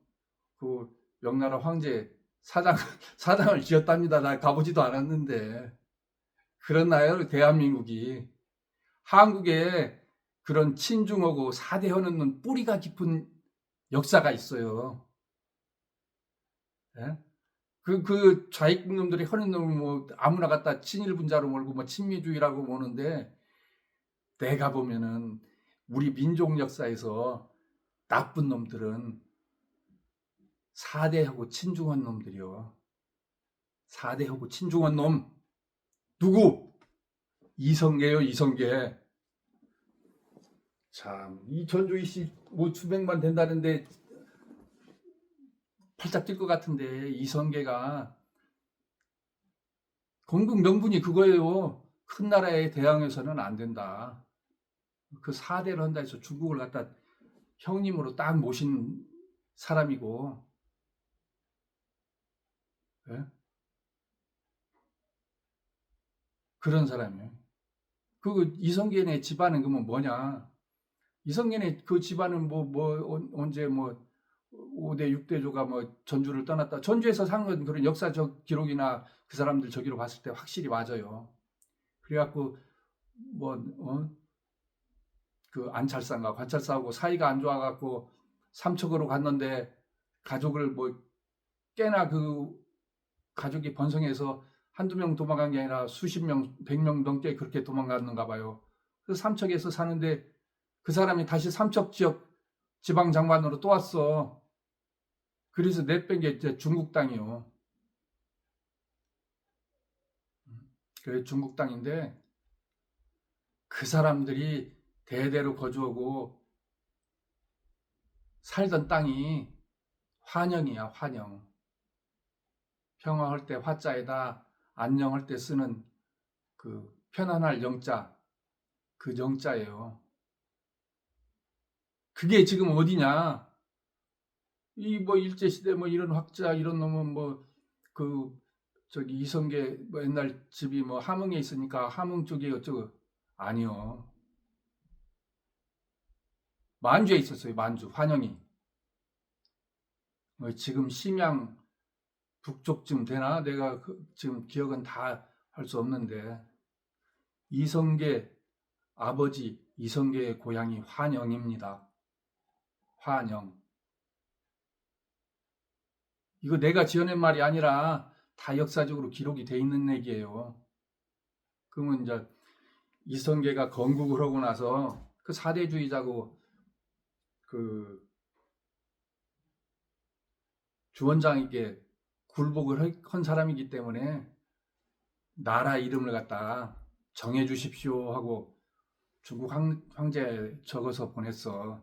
[SPEAKER 1] 그 명나라 황제 사당을 지었답니다. 나 가보지도 않았는데. 그렇나요? 대한민국이. 한국에 그런 친중하고 사대하는 뿌리가 깊은 역사가 있어요. 예? 그 좌익놈들이 하는 놈을 뭐 아무나 갖다 친일분자로 몰고 뭐 친미주의라고 보는데, 내가 보면은 우리 민족 역사에서 나쁜 놈들은 사대하고 친중한 놈들이요. 사대하고 친중한 놈. 누구? 이성계요, 이성계. 참, 이 전주희 씨 뭐 수백만 된다는데 팔짝 뛸 것 같은데, 이성계가 건국 명분이 그거예요. 큰 나라에 대항해서는 안 된다. 그 사대를 한다 해서 중국을 갖다 형님으로 딱 모신 사람이고, 예? 그런 사람이에요. 그 이성계네 집안은 그러면 뭐냐? 이성계네 그 집안은 언제 5대 6대조가 뭐 전주를 떠났다. 전주에서 산 건 그런 역사적 기록이나 그 사람들 저기로 봤을 때 확실히 맞아요. 그래갖고 그 안찰사인가 관찰사하고 사이가 안 좋아갖고 삼척으로 갔는데 가족을 뭐 꽤나 그 가족이 번성해서 한두 명 도망간 게 아니라 수십 명, 100명 넘게 그렇게 도망갔는가 봐요. 그래서 삼척에서 사는데 그 사람이 다시 삼척 지역 지방장관으로 또 왔어. 그래서 내뺀 게 이제 중국 땅이요. 그게 중국 땅인데 그 사람들이 대대로 거주하고 살던 땅이 환영이야, 환영. 평화할 때 화자에다 안녕할 때 쓰는 그 편안할 영자, 그 영자예요. 그게 지금 어디냐? 이 뭐 일제시대 뭐 이런 학자 이런 놈은 저기 이성계 뭐 옛날 집이 뭐 함흥에 있으니까 함흥 쪽에 어쩌고. 아니요. 만주에 있었어요. 만주 환영이. 지금 심양 북쪽쯤 되나? 내가 지금 기억은 다 할 수 없는데, 이성계 아버지 이성계의 고향이 환영입니다. 환영. 이거 내가 지어낸 말이 아니라 다 역사적으로 기록이 돼 있는 얘기예요. 그러면 이제 이성계가 건국을 하고 나서 그 사대주의자고 그 주원장에게 굴복을 한 사람이기 때문에 나라 이름을 갖다 정해 주십시오 하고 중국 황제에 적어서 보냈어.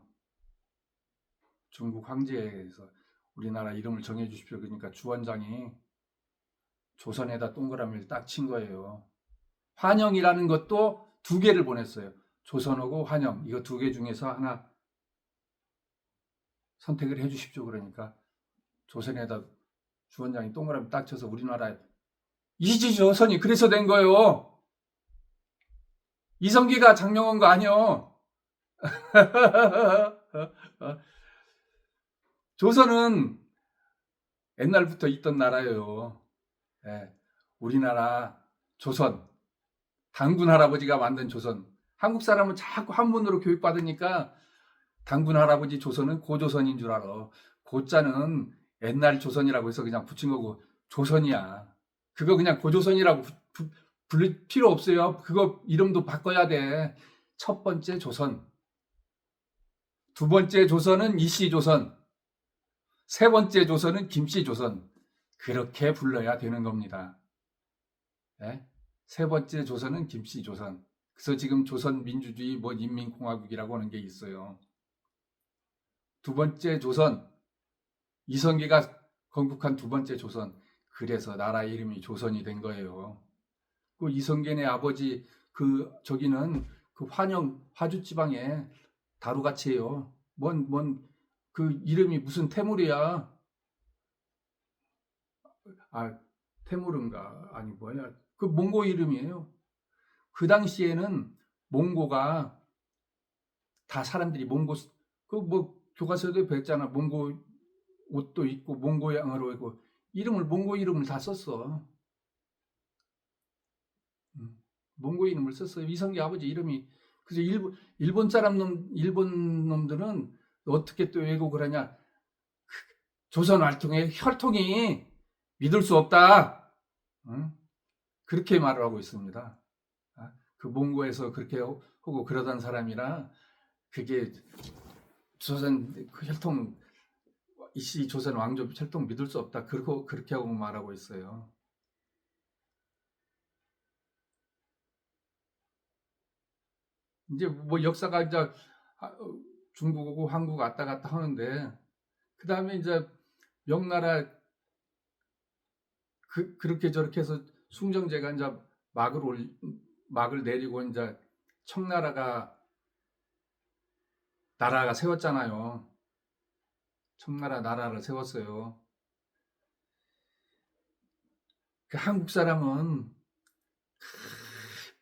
[SPEAKER 1] 중국 황제에서 우리나라 이름을 정해 주십시오. 그러니까 주원장이 조선에다 동그라미를 딱 친 거예요. 환영이라는 것도 2개를 보냈어요. 조선하고 환영. 이거 2개 중에서 하나 선택을 해 주십시오. 그러니까 조선에다 주원장이 동그라미 딱 쳐서 우리나라 이지조선이 그래서 된 거예요. 이성계가 장명한 거 아니요. 조선은 옛날부터 있던 나라예요. 예, 우리나라 조선, 당군 할아버지가 만든 조선. 한국 사람은 자꾸 한문으로 교육받으니까 당군 할아버지 조선은 고조선인 줄 알아. 고자는 옛날 조선이라고 해서 그냥 붙인 거고 조선이야. 그거 그냥 고조선이라고 부를 필요 없어요. 그거 이름도 바꿔야 돼. 첫 번째 조선, 두 번째 조선은 이씨조선, 세 번째 조선은 김씨조선. 그렇게 불러야 되는 겁니다. 네? 세 번째 조선은 김씨조선. 그래서 지금 조선민주주의 뭐 인민공화국이라고 하는 게 있어요. 두 번째 조선, 이성계가 건국한 두 번째 조선. 그래서 나라 이름이 조선이 된 거예요. 그 이성계네 아버지 저기는 그 환영 화주 지방에 다루가치예요. 그 이름이 무슨 태물이야? 아, 태물인가? 아니 뭐야? 그 몽고 이름이에요. 그 당시에는 몽고가 다 사람들이 몽고 그 뭐 교과서에도 배웠잖아. 몽고 옷도 있고 몽고 양으로 있고 이름을 몽고 이름을 다 썼어. 몽고 이름을 썼어요. 이성계 아버지 이름이. 그래서 일본 놈들은 어떻게 또 왜곡을 하냐? 조선 혈통이 믿을 수 없다. 응? 그렇게 말을 하고 있습니다. 그 몽고에서 그렇게 하고 그러던 사람이라 그게 조선 그 혈통 이씨 조선 왕조 혈통 믿을 수 없다. 그렇게 하고 말하고 있어요. 이제 뭐 역사가 이제 중국하고 한국 왔다 갔다 하는데 그 다음에 이제 명나라 그렇게 저렇게 해서 숭정제가 이제 막을 내리고 이제 청나라가 세웠잖아요. 청나라 나라를 세웠어요. 그 한국 사람은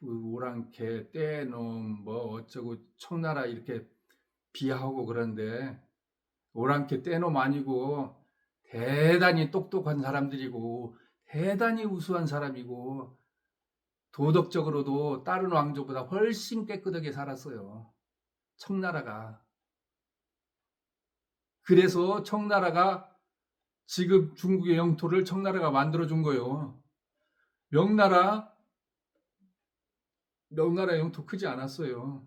[SPEAKER 1] 오랑캐, 떼놈, 뭐 어쩌고 청나라 이렇게 비하하고 그런데 오랑캐, 떼놈 아니고 대단히 똑똑한 사람들이고 대단히 우수한 사람이고 도덕적으로도 다른 왕조보다 훨씬 깨끗하게 살았어요. 청나라가. 그래서 청나라가 지금 중국의 영토를 청나라가 만들어준 거예요. 명나라 영토 크지 않았어요.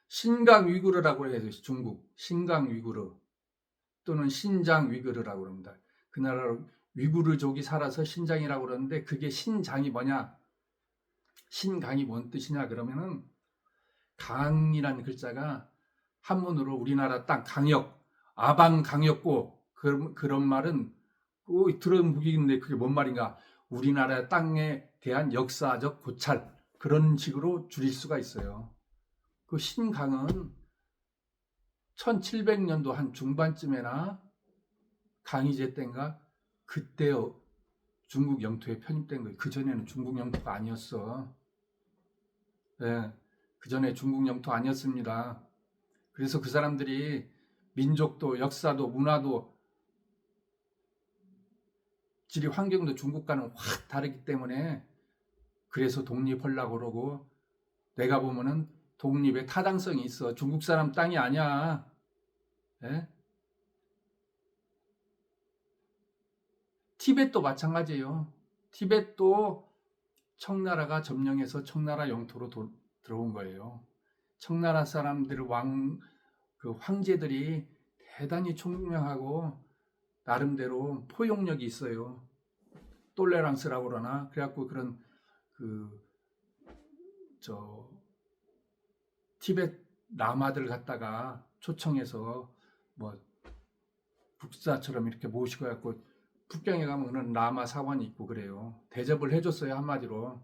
[SPEAKER 1] 신강 위구르라고 해요. 중국 신강 위구르 또는 신장 위구르라고 합니다. 그 나라 위구르족이 살아서 신장이라고 그러는데 그게 신장이 뭐냐? 신강이 뭔 뜻이냐 그러면은 강이라는 글자가 한문으로 우리나라 땅 강역 아방 강역고 그런 말은 꼭 들은 무기인데 그게 뭔 말인가? 우리나라 땅에 대한 역사적 고찰 그런 식으로 줄일 수가 있어요. 그 신강은 1700년도 한 중반쯤에나 강희제 때인가 그때 중국 영토에 편입된 거예요. 그전에는 중국 영토가 아니었어. 네, 그전에 중국 영토 아니었습니다. 그래서 그 사람들이 민족도 역사도 문화도 지리 환경도 중국과는 확 다르기 때문에 그래서 독립하려고 그러고 내가 보면은 독립의 타당성이 있어. 중국 사람 땅이 아니야. 예? 티벳도 마찬가지예요. 티벳도 청나라가 점령해서 청나라 영토로 들어온 거예요. 청나라 사람들 그 황제들이 대단히 총명하고 나름대로 포용력이 있어요. 똘레랑스라고 그러나 그래갖고 그런 티벳 라마들 갖다가 초청해서 뭐 국사처럼 이렇게 모시고 갖고 북경에 가면은 라마 사원이 있고 그래요. 대접을 해줬어요 한마디로.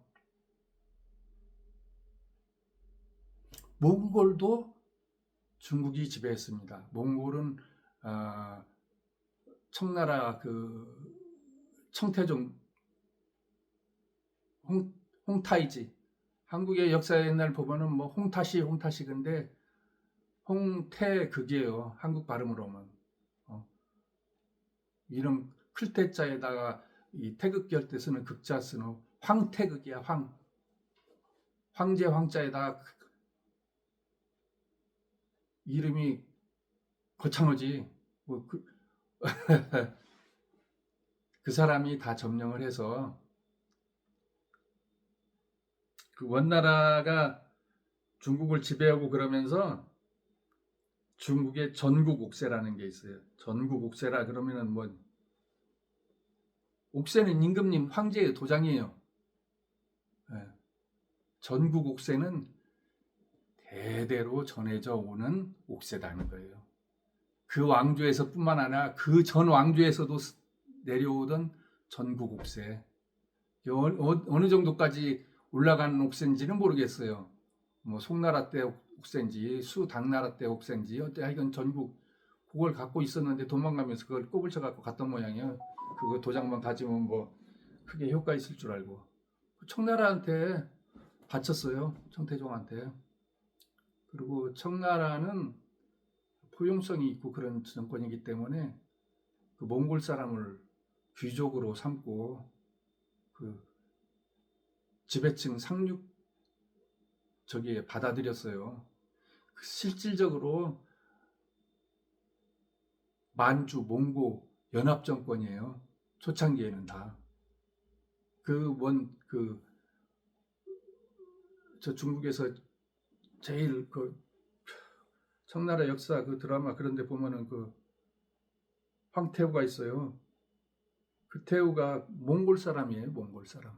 [SPEAKER 1] 몽골도 중국이 지배했습니다. 몽골은 청나라 청태종 홍타이지 한국의 역사 옛날 보면은 뭐 홍타시 근데 홍태극이에요. 한국 발음으로 하면 이름 클태자에다가 이 태극기할 때 쓰는 극자 쓰는 황태극이야. 황제 황자에다가 이름이 거창하지. 뭐 그 사람이 다 점령을 해서 그 원나라가 중국을 지배하고 그러면서 중국의 전국 옥세라는 게 있어요. 전국 옥세라 그러면은 뭐 옥세는 임금님 황제의 도장이에요. 네. 전국 옥세는 대대로 전해져 오는 옥세다는 거예요. 그 왕조에서뿐만 아니라 그 전 왕조에서도 내려오던 전국 옥새. 어느 정도까지 올라간 옥새인지는 모르겠어요. 뭐 송나라 때 옥새인지 수당나라 때 옥새인지 하여간 전국 그걸 갖고 있었는데 도망가면서 그걸 꼬불 쳐갖고 갔던 모양이야. 그거 도장만 가지면 뭐 크게 효과 있을 줄 알고 청나라한테 바쳤어요. 청태종한테. 그리고 청나라는 포용성이 있고 그런 정권이기 때문에 그 몽골 사람을 귀족으로 삼고 그 지배층 상륙 저기에 받아들였어요. 실질적으로 만주, 몽고 연합 정권이에요. 초창기에는 다. 저 중국에서 제일 청나라 역사 그 드라마 그런 데 보면은 황태후가 있어요. 그 태후가 몽골 사람이에요. 몽골 사람.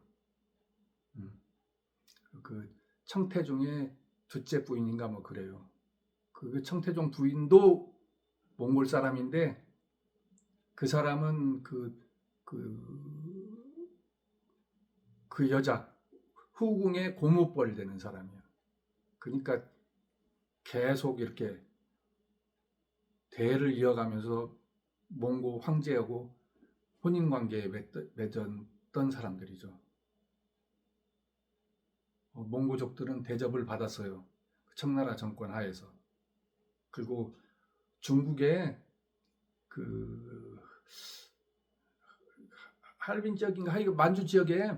[SPEAKER 1] 그 청태종의 둘째 부인인가 뭐 그래요. 그 청태종 부인도 몽골 사람인데 그 사람은 그 여자 후궁의 고모뻘 되는 사람이야. 그러니까 계속 이렇게 대를 이어가면서 몽고 황제하고 혼인관계에 맺었던 사람들이죠. 몽고족들은 대접을 받았어요. 청나라 정권 하에서. 그리고 중국의 할빈 지역인가 만주 지역에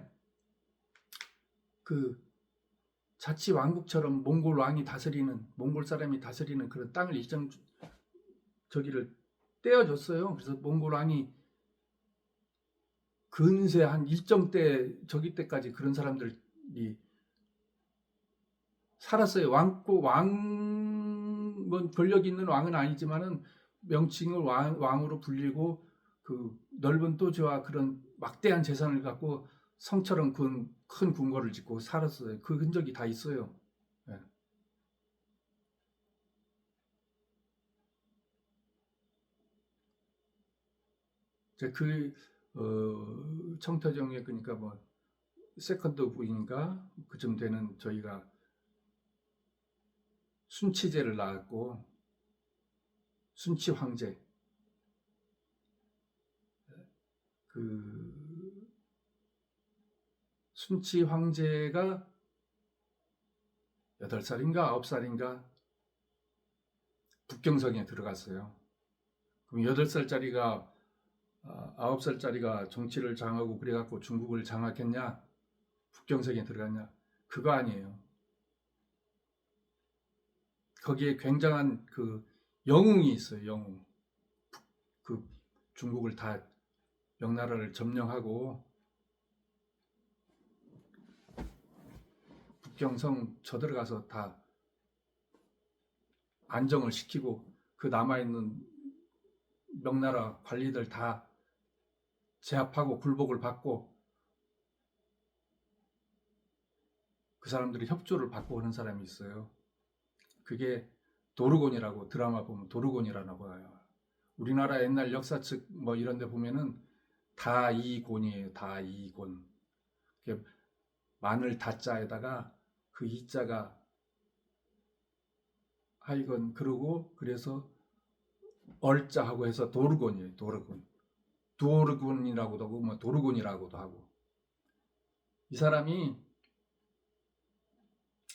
[SPEAKER 1] 자치 왕국처럼 몽골 왕이 다스리는 몽골 사람이 다스리는 그런 땅을 저기를 떼어줬어요. 그래서 몽골 왕이 근세 한 일정 때 저기 때까지 그런 사람들이 살았어요. 뭐 권력 있는 왕은 아니지만은 명칭을 왕으로 불리고 그 넓은 토지와 그런 막대한 재산을 갖고 성처럼 큰 궁궐을 짓고 살았어요. 그 흔적이 다 있어요. 네. 청태종에 그러니까 뭐 세컨드 부인인가 그쯤 되는 저희가 순치제를 낳았고 순치 황제 순치 황제가 8살인가 9살인가 북경성에 들어갔어요. 그럼 8살짜리가 9살짜리가 정치를 장하고 그래갖고 중국을 장악했냐? 북경성에 들어갔냐? 그거 아니에요. 거기에 굉장한 영웅이 있어요. 영웅. 중국을 다 명나라를 점령하고 북경성 쳐들어가서 다 안정을 시키고 그 남아있는 명나라 관리들 다 제압하고 굴복을 받고 그 사람들이 협조를 받고 하는 사람이 있어요. 그게 도르곤이라고 드라마 보면 도르곤이라고 해요. 우리나라 옛날 역사책 뭐 이런 데 보면은 다이곤이에요. 다이곤. 마늘 다자에다가 그 이자가 하이건 그러고 그래서 얼자하고 해서 도르곤이에요. 도르곤. 두오르곤이라고도 하고 뭐 도르곤이라고도 하고. 이 사람이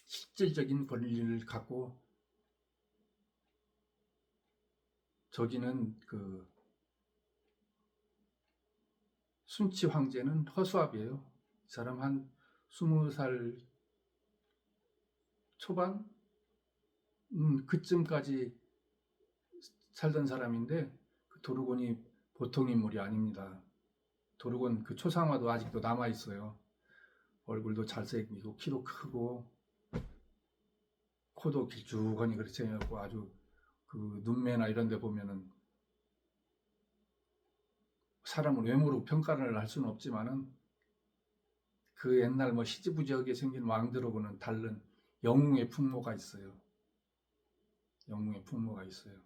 [SPEAKER 1] 실질적인 권리를 갖고 저기는 순치 황제는 허수아비예요. 이 사람 한 20살 초반 그쯤까지 살던 사람인데 도르곤이 보통 인물이 아닙니다. 도르곤 초상화도 아직도 남아 있어요. 얼굴도 잘생기고 키도 크고 코도 길쭉하니 그렇게 생겼고 아주 눈매나 이런 데 보면은 사람을 외모로 평가를 할 수는 없지만은 그 옛날 뭐 희지부지하게 생긴 왕들하고는 다른 영웅의 풍모가 있어요. 영웅의 풍모가 있어요.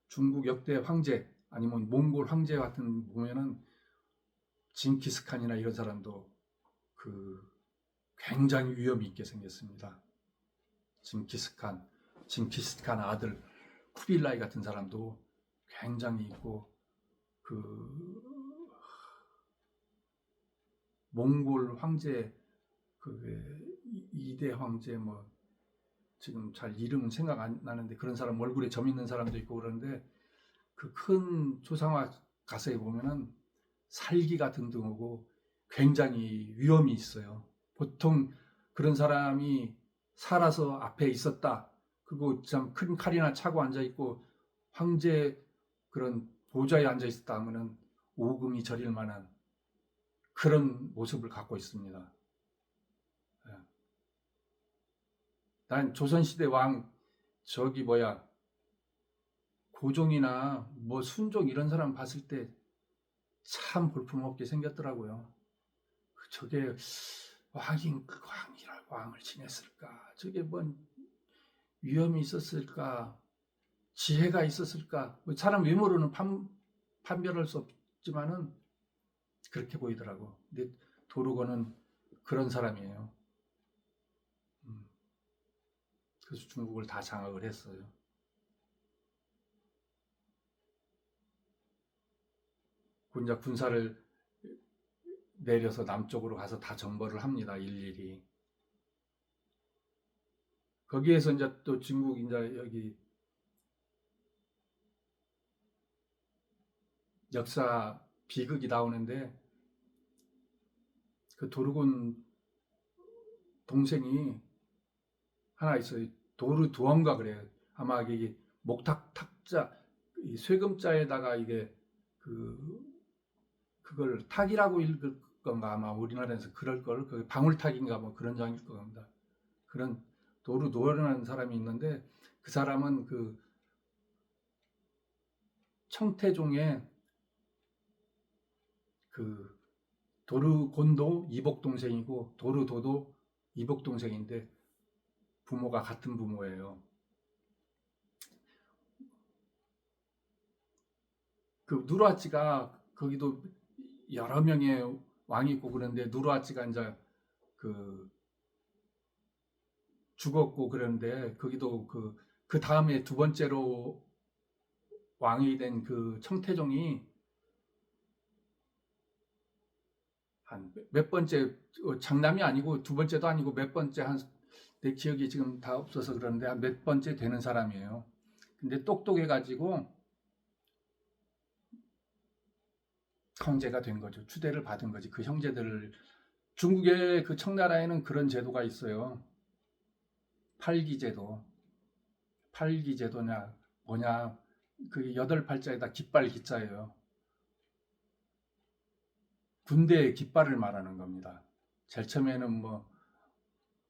[SPEAKER 1] 중국 역대 황제 아니면 몽골 황제 같은 보면은 징기스칸이나 이런 사람도 그 굉장히 위험이 있게 생겼습니다. 징기스칸 아들 쿠빌라이 같은 사람도 굉장히 있고, 그 몽골 황제, 그 2대 황제, 뭐 지금 잘 이름은 생각 안 나는데 그런 사람 얼굴에 점 있는 사람도 있고 그러는데, 그 큰 조상화 가서에 보면은 살기가 등등하고 굉장히 위험이 있어요. 보통 그런 사람이 살아서 앞에 있었다, 그리고 참 큰 칼이나 차고 앉아 있고 황제 그런 보좌에 앉아 있었다 하면은 오금이 저릴 만한 그런 모습을 갖고 있습니다. 난 조선시대 왕, 저기 뭐야, 고종이나 뭐 순종 이런 사람 봤을 때 참 볼품없게 생겼더라고요. 저게 왕을 지냈을까? 저게 뭔 위험이 있었을까? 지혜가 있었을까? 사람 외모로는 판별할 수 없지만은 그렇게 보이더라고. 근데 도르고는 그런 사람이에요. 그래서 중국을 다 장악을 했어요. 이제 군사를 내려서 남쪽으로 가서 다 정벌을 합니다. 일일이. 거기에서 이제 또 중국 이제 여기 역사 비극이 나오는데, 그 도르곤 동생이 하나 있어요. 도르두엉가 그래요. 아마 이게 목탁 탁자, 이 쇠금자에다가 이게 그걸 탁이라고 읽을 건가, 아마 우리나라에서 그럴 걸, 그 방울탁인가 뭐 그런 장일 겁니다. 그런 도르두엉이라는 사람이 있는데, 그 사람은 그 청태종의 그 도르곤도 이복 동생이고 도르도도 이복 동생인데 부모가 같은 부모예요. 그 누르하치가 거기도 여러 명의 왕이 있고 그런데, 누르하치가 이제 그 죽었고 그런데, 거기도 그 다음에 두 번째로 왕이 된 그 청태종이 한 몇 번째, 장남이 아니고 두 번째도 아니고 몇 번째, 한 내 기억이 지금 다 없어서 그러는데 한 몇 번째 되는 사람이에요. 근데 똑똑해가지고 형제가 된 거죠. 추대를 받은 거지. 그 형제들을, 중국의 그 청나라에는 그런 제도가 있어요. 팔기제도. 팔기제도냐 뭐냐, 그 여덟 팔자에다 깃발 기자예요. 군대의 깃발을 말하는 겁니다. 제일 처음에는 뭐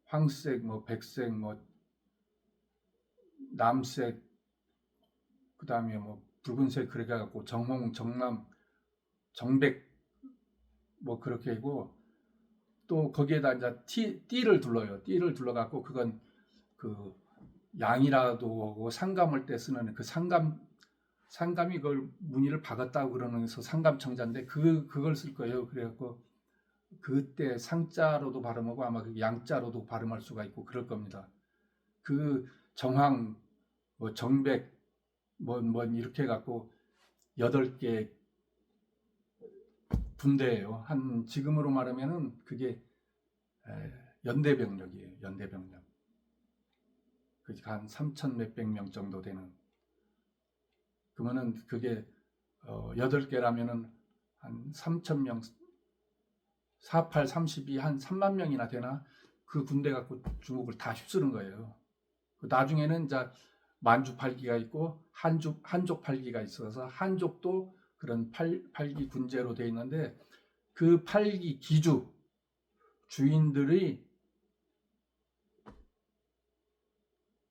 [SPEAKER 1] 황색, 뭐 백색, 뭐 남색, 그 다음에 뭐 붉은색, 그렇게 해갖고 정홍, 정남, 정백, 뭐 그렇게 하고, 또 거기에다 이제 띠를 둘러요. 띠를 둘러갖고, 그건 그 양이라도 하고 상감할 때 쓰는 그 상감이 그걸 무늬를 박았다고 그러면서 상감청자인데, 그걸 쓸 거예요. 그래갖고 그때 상자로도 발음하고 아마 그 양자로도 발음할 수가 있고 그럴 겁니다. 그 정황, 뭐 정백, 뭐 이렇게 해갖고 8개 분대예요. 한 지금으로 말하면은 그게 연대병력이에요. 연대병력. 한 3천 몇백 명 정도 되는. 그러면은 그게 8개라면은 한 3천 명, 48, 32, 한 3만 명이나 되나? 그 군대 갖고 중국을 다 휩쓰는 거예요. 나중에는 이제 만주 팔기가 있고 한족 팔기가 있어서, 한족도 그런 팔기 군제로 되어 있는데, 그 팔기 기주 주인들이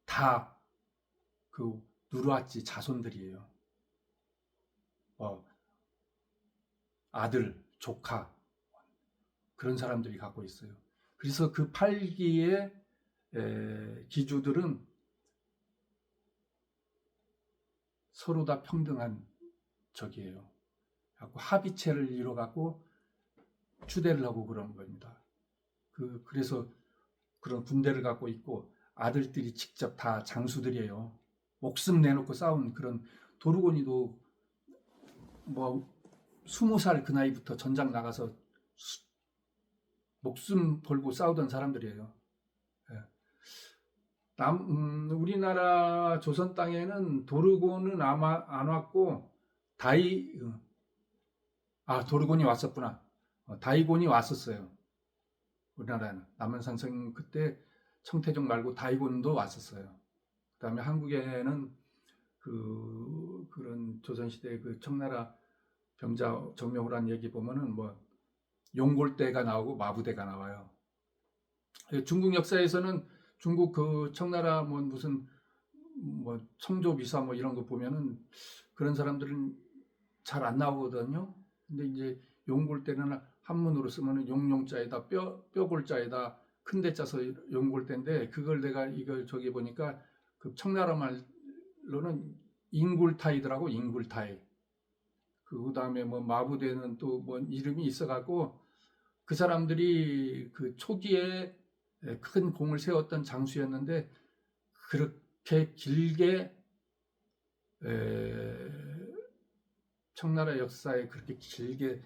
[SPEAKER 1] 다 그 누르하치 자손들이에요. 아들, 조카, 그런 사람들이 갖고 있어요. 그래서 그 팔기의 기주들은 서로 다 평등한 적이에요. 합의체를 이뤄갖고 추대를 하고 그런 겁니다. 그래서 그런 군대를 갖고 있고 아들들이 직접 다 장수들이에요. 목숨 내놓고 싸운 그런 도르고니도 뭐 20살 그 나이부터 전장 나가서 목숨 걸고 싸우던 사람들이에요. 예. 우리나라 조선 땅에는 도르고는 아마 안 왔고 도르고니 왔었구나. 다이곤이 왔었어요. 우리나라는 남한산성 그때 청태종 말고 다이곤도 왔었어요. 그다음에 한국에는 그런 조선시대 그 청나라 병자 정명호란 얘기 보면은 뭐 용골대가 나오고 마부대가 나와요. 중국 역사에서는 중국 그 청나라 뭐 무슨 뭐 청조비사 뭐 이런 거 보면은 그런 사람들은 잘 안 나오거든요. 근데 이제 용골대는 한문으로 쓰면은 용용자에다 뼈골자에다 큰데 짜서 용골대인데 그걸 내가 이걸 저기 보니까 그 청나라 말로는 인굴타이더라고. 인굴타이. 그다음에 뭐 마부대는 또 뭐 이름이 있어갖고 그 사람들이 그 초기에 큰 공을 세웠던 장수였는데 그렇게 길게 청나라 역사에 그렇게 길게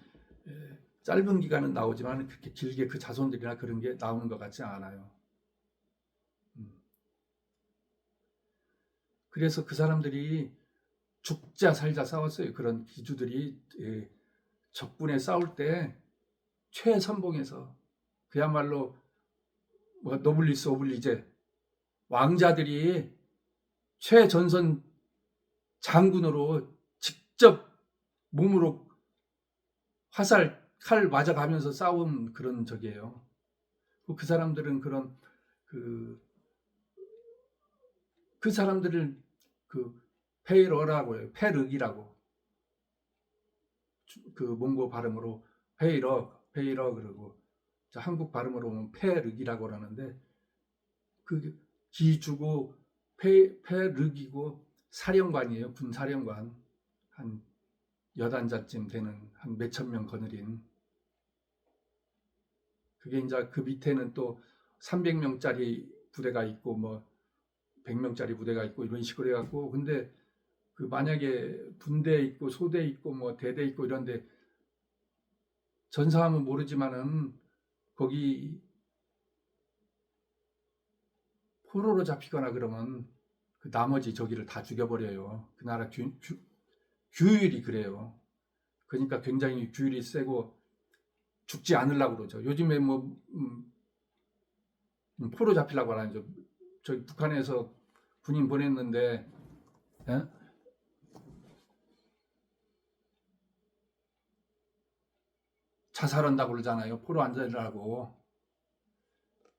[SPEAKER 1] 짧은 기간은 나오지만 그렇게 길게 그 자손들이나 그런 게 나오는 것 같지 않아요. 그래서 그 사람들이 죽자 살자 싸웠어요. 그런 기주들이 적군에 싸울 때 최선봉에서 그야말로 뭐 노블리스 오블리제 왕자들이 최전선 장군으로 직접 몸으로 화살 칼 맞아가면서 싸운 그런 적이에요. 그 사람들은 그런 그 사람들을 페이러라고 해요. 페르기라고. 그 몽고 발음으로 페이러 그러고 한국 발음으로 보면 페르기라고 그러는데 그 기주고 페르기고 사령관이에요. 군 사령관. 한 여단자쯤 되는 한 몇천 명 거느린. 그게 이제 그 밑에는 또 300명짜리 부대가 있고 뭐 100명짜리 부대가 있고 이런 식으로 해갖고 근데 그 만약에 분대 있고 소대 있고 뭐 대대 있고 이런데 전사하면 모르지만은 거기 포로로 잡히거나 그러면 그 나머지 저기를 다 죽여버려요. 그 나라 규율이 그래요. 그러니까 굉장히 규율이 세고 죽지 않으려고 그러죠. 요즘에 뭐 포로 잡히려고 하죠. 저기 북한에서 군인 보냈는데 예? 자살한다고 그러잖아요. 포로 안 잡으려고.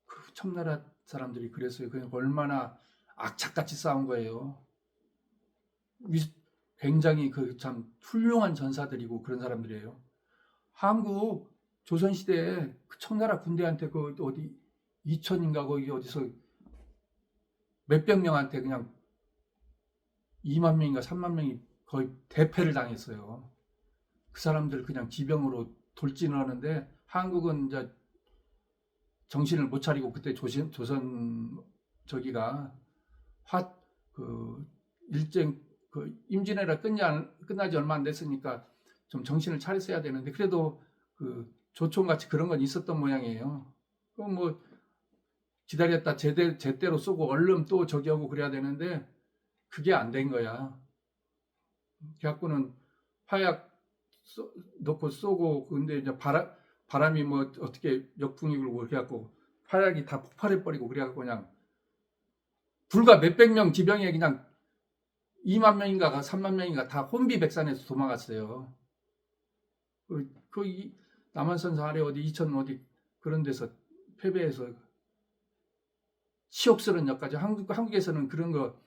[SPEAKER 1] 그 청나라 사람들이 그랬어요. 그냥 얼마나 악착같이 싸운 거예요. 굉장히 그 참 훌륭한 전사들이고 그런 사람들이에요. 한국 조선시대에 그 청나라 군대한테 그 어디 이천인가 거기 어디서 몇백 명한테 그냥 2만 명인가 3만 명이 거의 대패를 당했어요. 그 사람들 그냥 지병으로 돌진을 하는데 한국은 이제 정신을 못 차리고 그때 조선 저기가 일정 임진왜란 끝나지 얼마 안 됐으니까 좀 정신을 차렸어야 되는데 그래도 그 조총같이 그런 건 있었던 모양이에요. 그럼 뭐 기다렸다 제대로 쏘고 얼른 또 저기 하고 그래야 되는데 그게 안 된 거야. 그래갖고는 화약 넣고 쏘고 근데 이제 바람이 뭐 어떻게 역풍이 불고 그래갖고 화약이 다 폭발해 버리고 그래갖고 그냥 불과 몇백 명 지병에 그냥 2만 명인가 3만 명인가 다 혼비백산해서 도망갔어요. 남한산성 아래 어디 이천 어디 그런 데서 패배해서 치욕스러운 역까지 한국에서는 그런 거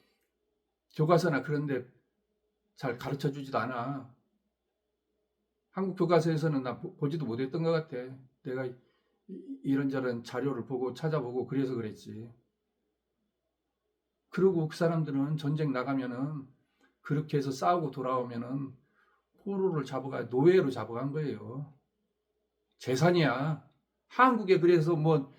[SPEAKER 1] 교과서나 그런 데 잘 가르쳐 주지도 않아. 한국 교과서에서는 나 보지도 못했던 것 같아. 내가 이런저런 자료를 보고 찾아보고 그래서 그랬지. 그리고 그 사람들은 전쟁 나가면은 그렇게 해서 싸우고 돌아오면은 포로를 잡아가 노예로 잡아간 거예요. 재산이야. 한국에 그래서 뭐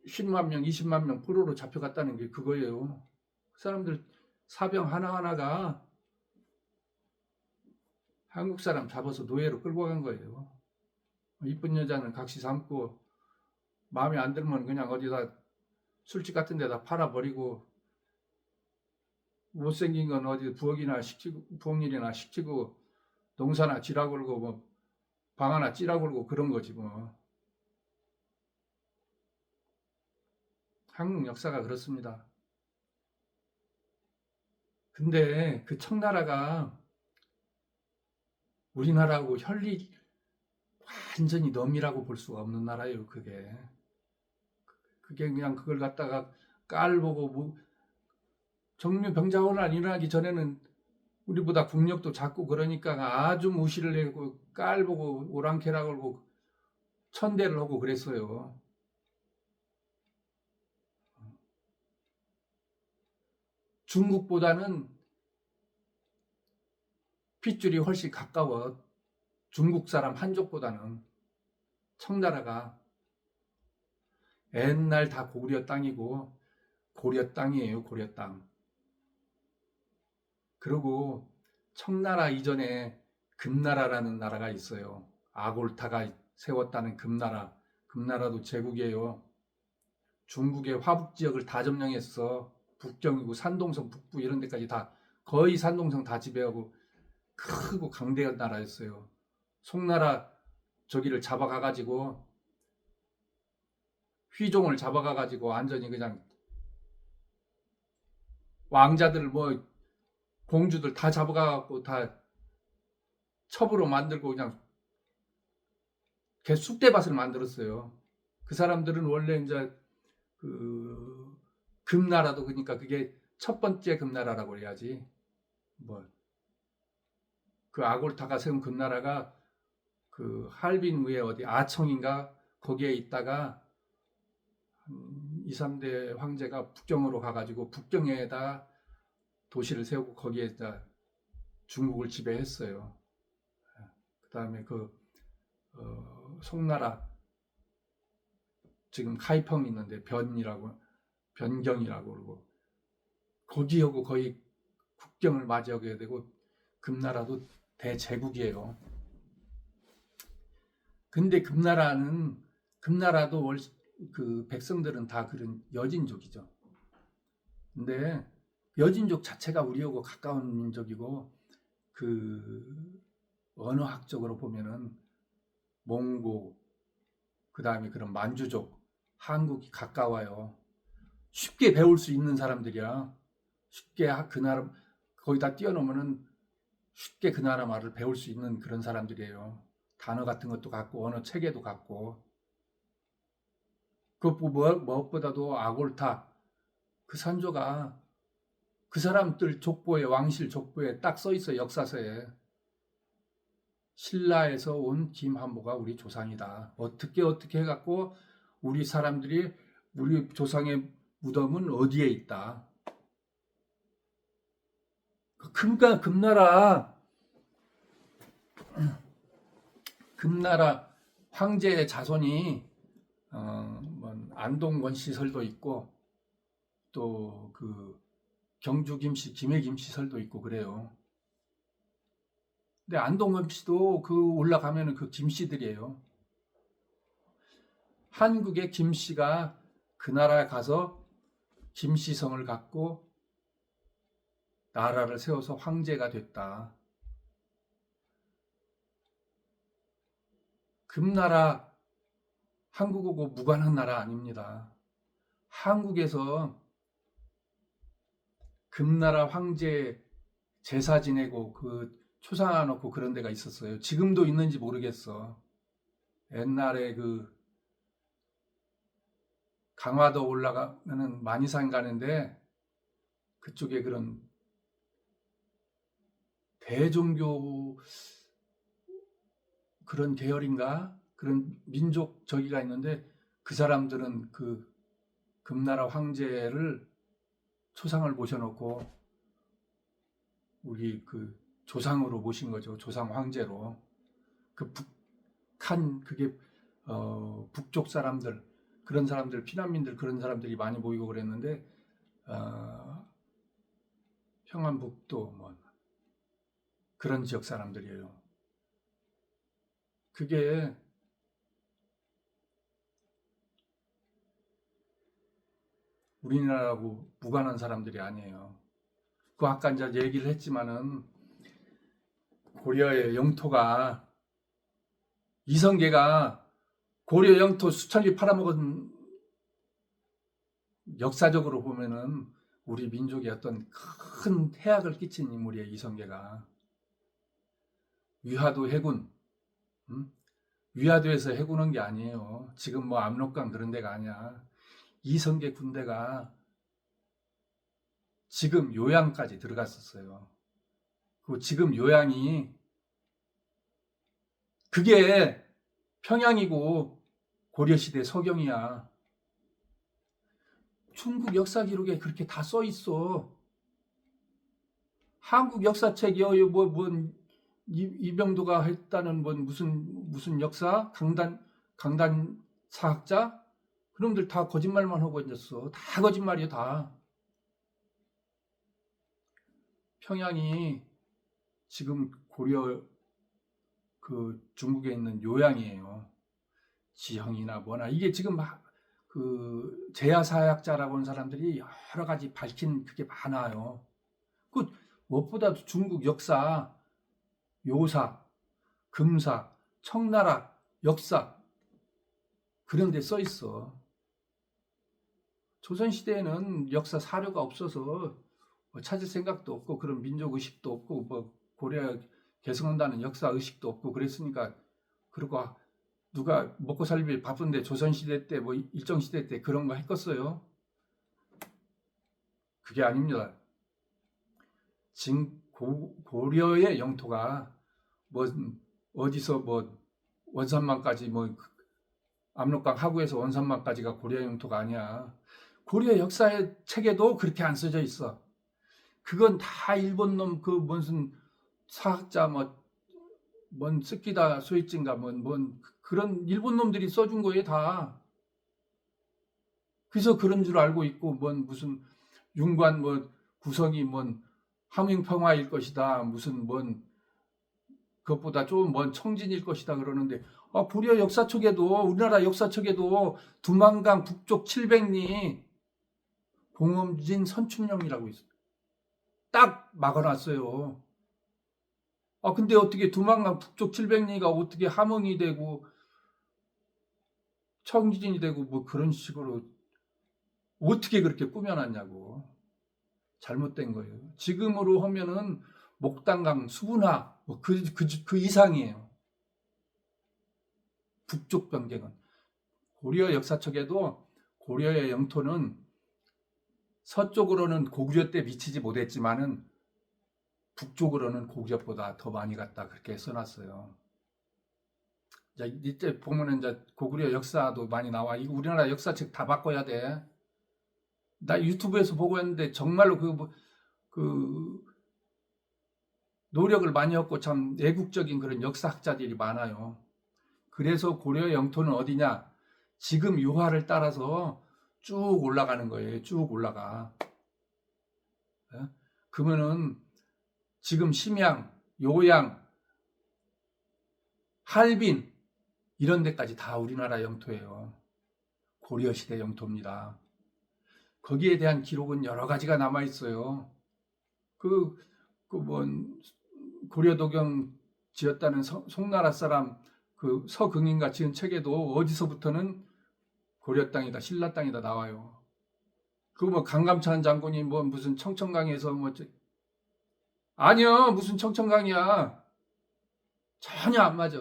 [SPEAKER 1] 10만 명, 20만 명 포로로 잡혀갔다는 게 그거예요. 그 사람들 사병 하나하나가 한국 사람 잡아서 노예로 끌고 간 거예요. 이쁜 여자는 각시 삼고 마음에 안 들면 그냥 어디다 술집 같은 데다 팔아버리고 못생긴 건 어디 부엌이나 시키고 부엌일이나 시키고 농사나 지라 걸고 뭐 방 하나 찌라 걸고 그런 거지 뭐. 한국 역사가 그렇습니다. 근데 그 청나라가 우리나라하고 혈리 완전히 넘이라고 볼 수가 없는 나라예요. 그게 그냥 그걸 갖다가 깔보고 뭐 정류병자호란 일어나기 전에는 우리보다 국력도 작고 그러니까 아주 무시를 내고 깔보고 오랑캐라 걸고 천대를 하고 그랬어요. 중국보다는 핏줄이 훨씬 가까워. 중국 사람 한족보다는. 청나라가 옛날 다 고려 땅이고 고려 땅이에요. 고려 땅. 그리고 청나라 이전에 금나라라는 나라가 있어요. 아골타가 세웠다는 금나라. 금나라도 제국이에요. 중국의 화북 지역을 다 점령했어. 북경이고 산동성 북부 이런 데까지 다 거의 산동성 다 지배하고 크고 강대한 나라였어요. 송나라 저기를 잡아가가지고 휘종을 잡아가가지고 완전히 그냥 왕자들 뭐 공주들 다 잡아가갖고 다 첩으로 만들고 그냥 개 쑥대밭을 만들었어요. 그 사람들은 원래 이제 그 금나라도 그러니까 그게 첫 번째 금나라라고 해야지. 뭐 그 아골타가 세운 금나라가 그 할빈 위에 어디 아청인가 거기에 있다가 2, 3대 황제가 북경으로 가가지고 북경에다 도시를 세우고 거기에다 중국을 지배했어요. 그 다음에 송나라 지금 카이펑 있는데 변경이라고 그러고 거기하고 거의 국경을 맞이하게 되고 금나라도 대제국이에요. 근데 금나라도 그 백성들은 다 그런 여진족이죠. 근데 여진족 자체가 우리하고 가까운 민족이고 그 언어학적으로 보면은 몽고 그다음에 그런 만주족 한국이 가까워요. 쉽게 배울 수 있는 사람들이야. 쉽게 그 나라 거기다 뛰어넘으면 쉽게 그 나라 말을 배울 수 있는 그런 사람들이에요. 단어 같은 것도 같고 언어 체계도 같고 그 무엇보다도 아골타 그 산조가 그 사람들 족보에 왕실 족보에 딱 써 있어 역사서에 신라에서 온 김한보가 우리 조상이다. 어떻게 해갖고 우리 사람들이 우리 조상의 무덤은 어디에 있다. 그러니까 금나라 황제의 자손이 뭐 안동권 시설도 있고 또 그 경주 김씨, 김해 김씨설도 있고 그래요. 근데 안동권 씨도 그 올라가면은 그 김씨들이에요. 한국의 김씨가 그 나라에 가서 김씨성을 갖고 나라를 세워서 황제가 됐다. 금나라 한국하고 무관한 나라 아닙니다. 한국에서 금나라 황제 제사 지내고 그 초상화 놓고 그런 데가 있었어요. 지금도 있는지 모르겠어. 옛날에 그 강화도 올라가면은 만이산 가는데 그쪽에 그런 대종교 그런 계열인가 그런 민족 저기가 있는데 그 사람들은 그 금나라 황제를 초상을 모셔놓고 우리 그 조상으로 모신 거죠. 조상 황제로. 그 약한 그게 북쪽 사람들, 그런 사람들, 피난민들 그런 사람들이 많이 모이고 그랬는데 평안북도 뭐 그런 지역 사람들이에요. 그게 우리나라하고 무관한 사람들이 아니에요. 그 아까 이제 얘기를 했지만은 고려의 영토가 이성계가 고려 영토 수천리 팔아먹은 역사적으로 보면은 우리 민족이 어떤 큰 해악을 끼친 인물이에요. 이성계가 위화도 해군, 위화도에서 해군한 게 아니에요. 지금 뭐 압록강 그런 데가 아니야. 이성계 군대가 지금 요양까지 들어갔었어요. 그 지금 요양이 그게 평양이고 고려시대 서경이야. 중국 역사 기록에 그렇게 다 써 있어. 한국 역사책이요. 뭔 이병도가 했다는 뭔 무슨 역사 강단 사학자 그놈들 다 거짓말만 하고 있었어. 다 거짓말이야 다. 평양이 지금 고려 그 중국에 있는 요양이에요. 지형이나 뭐나 이게 지금 그 제야사학자라고 하는 사람들이 여러 가지 밝힌 그게 많아요. 그 무엇보다도 중국 역사, 요사, 금사, 청나라 역사 그런 데 써 있어. 조선시대에는 역사 사료가 없어서 뭐 찾을 생각도 없고 그런 민족 의식도 없고 뭐 고려 개성한다는 역사 의식도 없고 그랬으니까 그리고 누가 먹고 살기 바쁜데 조선시대 때 뭐 일정시대 때 그런 거 했겠어요? 그게 아닙니다. 지금 고려의 영토가 뭐 어디서 뭐 원산만까지 뭐 압록강 하구에서 원산만까지가 고려 영토가 아니야. 고려 역사의 책에도 그렇게 안 써져 있어. 그건 다 일본 놈 그 무슨 사학자 뭔 스키다 소이치인가 뭔 그런 일본 놈들이 써준 거예요 다. 그래서 그런 줄 알고 있고 무슨 윤관 구성이 함흥평화일 것이다 무슨 그것보다 좀 먼 청진일 것이다 그러는데 고려 역사책에도 우리나라 역사책에도 두만강 북쪽 700리 공엄진 선춘령이라고 있어요. 딱 막아놨어요. 근데 어떻게 두만강 북쪽 700리가 어떻게 함흥이 되고 청진이 되고 뭐 그런 식으로 어떻게 그렇게 꾸며놨냐고. 잘못된 거예요. 지금으로 하면은 목단강, 수분화 그 이상이에요. 북쪽 변경은. 고려 역사책에도 고려의 영토는 서쪽으로는 고구려 때 미치지 못했지만은 북쪽으로는 고구려보다 더 많이 갔다 그렇게 써놨어요. 이때 보면은 이제 고구려 역사도 많이 나와. 이거 우리나라 역사책 다 바꿔야 돼. 나 유튜브에서 보고 했는데 정말로 그 노력을 많이 했고 참 애국적인 그런 역사학자들이 많아요. 그래서 고려 영토는 어디냐? 지금 요하를 따라서 쭉 올라가는 거예요. 쭉 올라가. 그러면은 지금 심양, 요양, 할빈 이런 데까지 다 우리나라 영토예요. 고려시대 영토입니다. 거기에 대한 기록은 여러 가지가 남아 있어요. 고려도경 지었다는 송나라 사람 그 서긍인가 지은 책에도 어디서부터는 고려 땅이다, 신라 땅이다 나와요. 강감찬 장군이 무슨 청천강에서 아니요, 무슨 청천강이야. 전혀 안 맞아.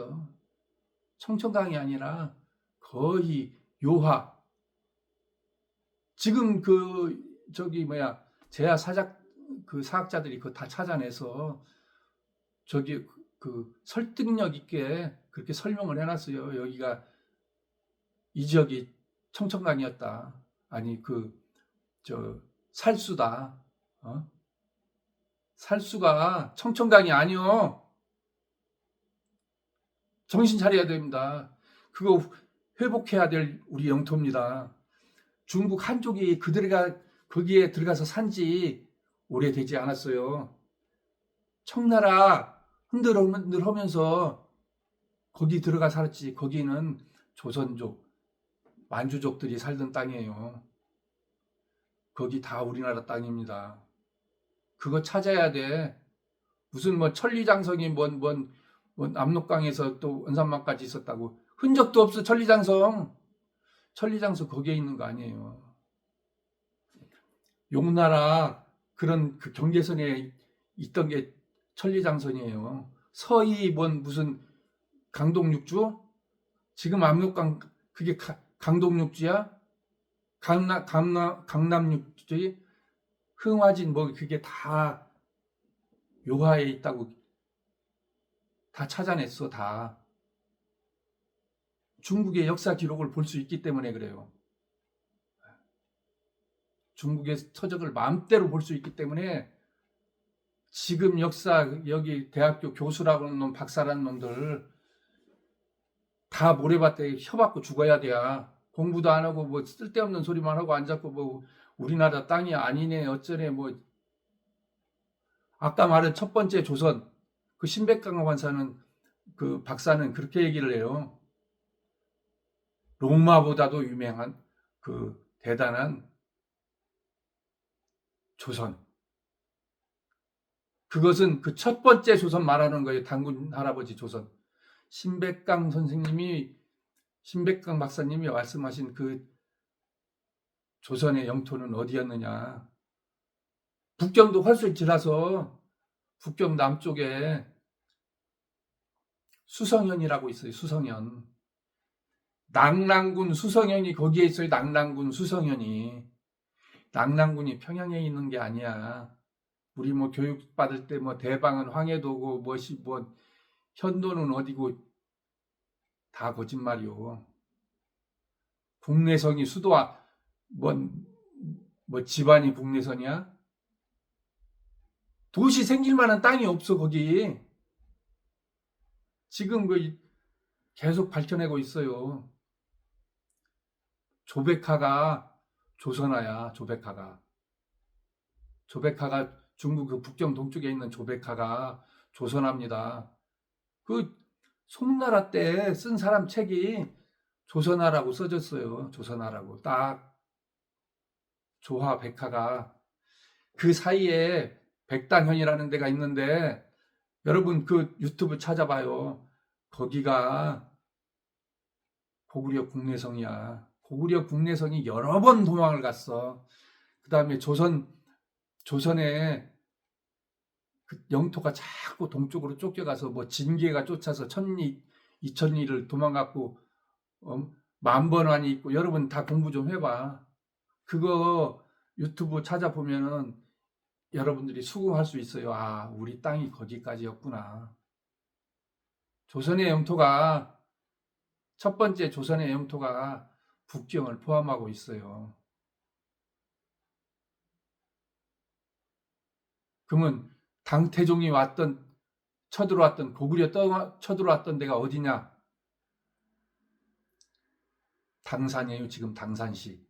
[SPEAKER 1] 청천강이 아니라 거의 요하. 지금 제야 사학자들이 그거 다 찾아내서 설득력 있게 그렇게 설명을 해놨어요. 여기가 이 지역이 청천강이었다. 아니 살수다. 살수가 청천강이 아니요. 정신 차려야 됩니다. 그거 회복해야 될 우리 영토입니다. 중국 한족이 그들가 거기에 들어가서 산지 오래되지 않았어요. 청나라 흔들하면서 거기 들어가 살았지. 거기는 조선족, 만주족들이 살던 땅이에요. 거기 다 우리나라 땅입니다. 그거 찾아야 돼. 무슨 뭐 천리장성이 뭔 압록강에서 또 원산마까지 있었다고. 흔적도 없어. 천리장성 거기에 있는 거 아니에요. 용나라 그런 그 경계선에 있던 게 천리장성이에요. 서희 무슨 강동육주? 지금 압록강 그게 강동육주야? 강남육지? 흥화진 그게 다 요하에 있다고 다 찾아냈어. 다 중국의 역사 기록을 볼 수 있기 때문에 그래요. 중국의 서적을 마음대로 볼 수 있기 때문에 지금 역사 여기 대학교 교수라고 하는 놈 박사라는 놈들 다 모래밭에 혀받고 죽어야 돼야. 공부도 안 하고 뭐 쓸데없는 소리만 하고 앉았고 뭐 우리나라 땅이 아니네 어쩌네 뭐. 아까 말한 첫 번째 조선 그 신백강 관사는 그 박사는 그렇게 얘기를 해요. 로마보다도 유명한 그 대단한 조선. 그것은 그 첫 번째 조선 말하는 거예요. 단군 할아버지 조선. 신백강 박사님이 말씀하신 그 조선의 영토는 어디였느냐. 북경도 훨씬 지나서 북경 남쪽에 수성현이라고 있어요. 수성현. 낙랑군 수성현이 거기에 있어요. 낙랑군 수성현이. 낙랑군이 평양에 있는 게 아니야. 우리 뭐 교육 받을 때 뭐 대방은 황해도고 뭐 현도는 어디고 다 거짓말이요. 국내성이 수도와 뭐 집안이 국내선이야? 도시 생길 만한 땅이 없어 거기. 지금 계속 밝혀내고 있어요. 조백하가 조선하야. 조백하가 중국 그 북경 동쪽에 있는 조백하가 조선합니다. 그 송나라 때 쓴 사람 책이 조선하라고 써졌어요. 조선하라고 딱 조화백하가. 그 사이에 백당현이라는 데가 있는데 여러분 그 유튜브 찾아봐요. 거기가 고구려 국내성이야. 고구려 국내성이 여러 번 도망을 갔어. 그 다음에 조선의 그 영토가 자꾸 동쪽으로 쫓겨가서 뭐 진계가 쫓아서 천리, 이천리를 도망갔고 만번환이 있고. 여러분 다 공부 좀 해봐. 그거 유튜브 찾아보면은 여러분들이 수긍할 수 있어요. 아, 우리 땅이 거기까지였구나. 조선의 영토가 첫 번째 조선의 영토가 북경을 포함하고 있어요. 그러면 당태종이 쳐들어왔던 고구려 쳐들어왔던 데가 어디냐? 당산이에요. 지금 당산시.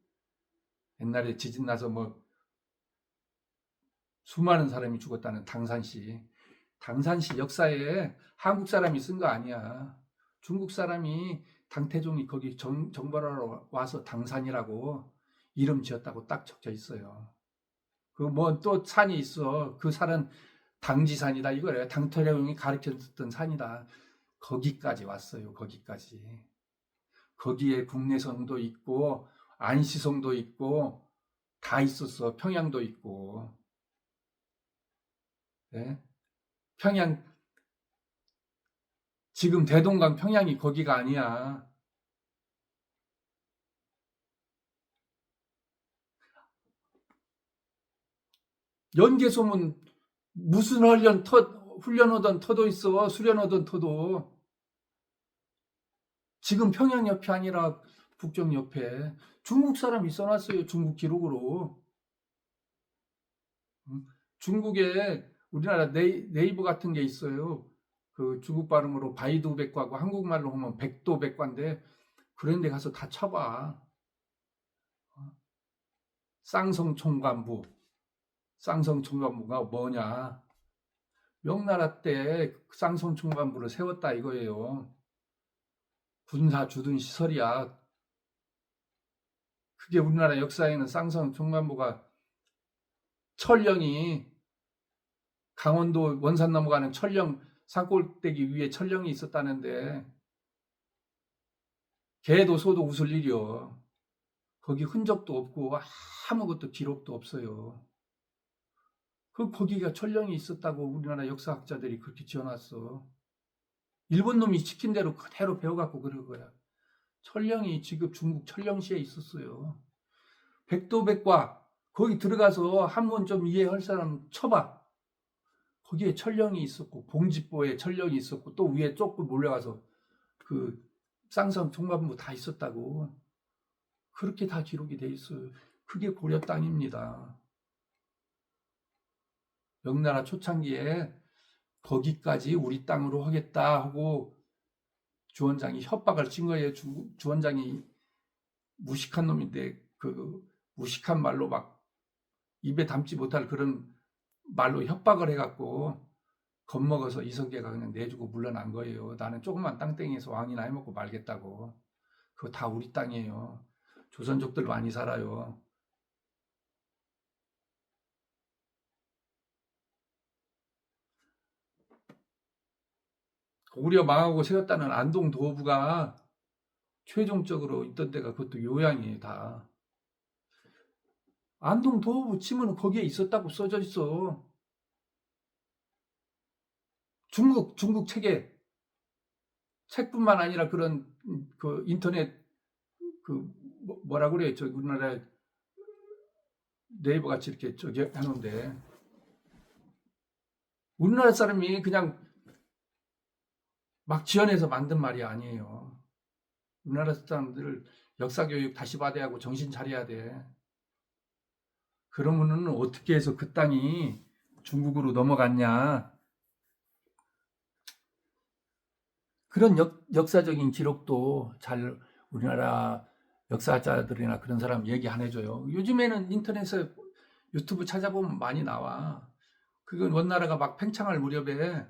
[SPEAKER 1] 옛날에 지진 나서 뭐 수많은 사람이 죽었다는 당산시. 당산시 역사에 한국 사람이 쓴 거 아니야. 중국 사람이 당태종이 거기 정벌하러 와서 당산이라고 이름 지었다고 딱 적혀 있어요. 그 뭐 또 산이 있어. 그 산은 당지산이다 이거래요. 당태종이 가르쳐줬던 산이다. 거기까지 왔어요. 거기까지. 거기에 국내성도 있고 안시성도 있고 다 있었어. 평양도 있고. 네? 평양 지금 대동강 평양이 거기가 아니야. 연개소문 무슨 훈련하던 터도 있어. 수련하던 터도. 지금 평양 옆이 아니라 북경 옆에 중국 사람이 써놨어요. 중국 기록으로. 중국에 우리나라 네이버 같은 게 있어요. 그 중국 발음으로 바이두백과고 한국말로 하면 백도백과인데 그런 데 가서 다 쳐봐. 쌍성총관부. 쌍성총관부가 뭐냐. 명나라 때 쌍성총관부를 세웠다 이거예요. 군사 주둔 시설이야. 그게 우리나라 역사에는 쌍성총관부가 철령이 강원도 원산 넘어가는 철령 산골대기 위에 철령이 있었다는데 개도 소도 웃을 일이요. 거기 흔적도 없고 아무것도 기록도 없어요. 거기가 철령이 있었다고 우리나라 역사학자들이 그렇게 지어놨어. 일본 놈이 시킨 대로 그대로 배워갖고 그런 거야. 철령이 지금 중국 철령시에 있었어요. 백도백과 거기 들어가서 한번 좀 이해할 사람 쳐봐. 거기에 철령이 있었고 봉지보에 철령이 있었고 또 위에 조금 올라가서 그 쌍성 총관부 다 있었다고. 그렇게 다 기록이 돼 있어요. 그게 고려 땅입니다. 명나라 초창기에 거기까지 우리 땅으로 하겠다 하고 주원장이 협박을 친 거예요. 주원장이 무식한 놈인데 그 무식한 말로 막 입에 담지 못할 그런 말로 협박을 해갖고 겁먹어서 이성계가 그냥 내주고 물러난 거예요. 나는 조그만 땅땡이에서 왕이나 해먹고 말겠다고. 그거 다 우리 땅이에요. 조선족들 많이 살아요. 고려 망하고 세웠다는 안동 도부가 최종적으로 있던 데가 그것도 요양이에요. 다. 안동 도부 치면 거기에 있었다고 써져 있어. 중국 책뿐만 아니라 그런 그 인터넷 그 뭐라 그래요? 저 우리나라 네이버 같이 이렇게 저기 하는데 우리나라 사람이 그냥 막 지어내서 만든 말이 아니에요. 우리나라 사람들 역사 교육 다시 받아야 하고 정신 차려야 돼. 그러면은 어떻게 해서 그 땅이 중국으로 넘어갔냐? 그런 역사적인 기록도 잘 우리나라 역사자들이나 그런 사람 얘기 안 해줘요. 요즘에는 인터넷에 유튜브 찾아보면 많이 나와. 그건 원나라가 막 팽창할 무렵에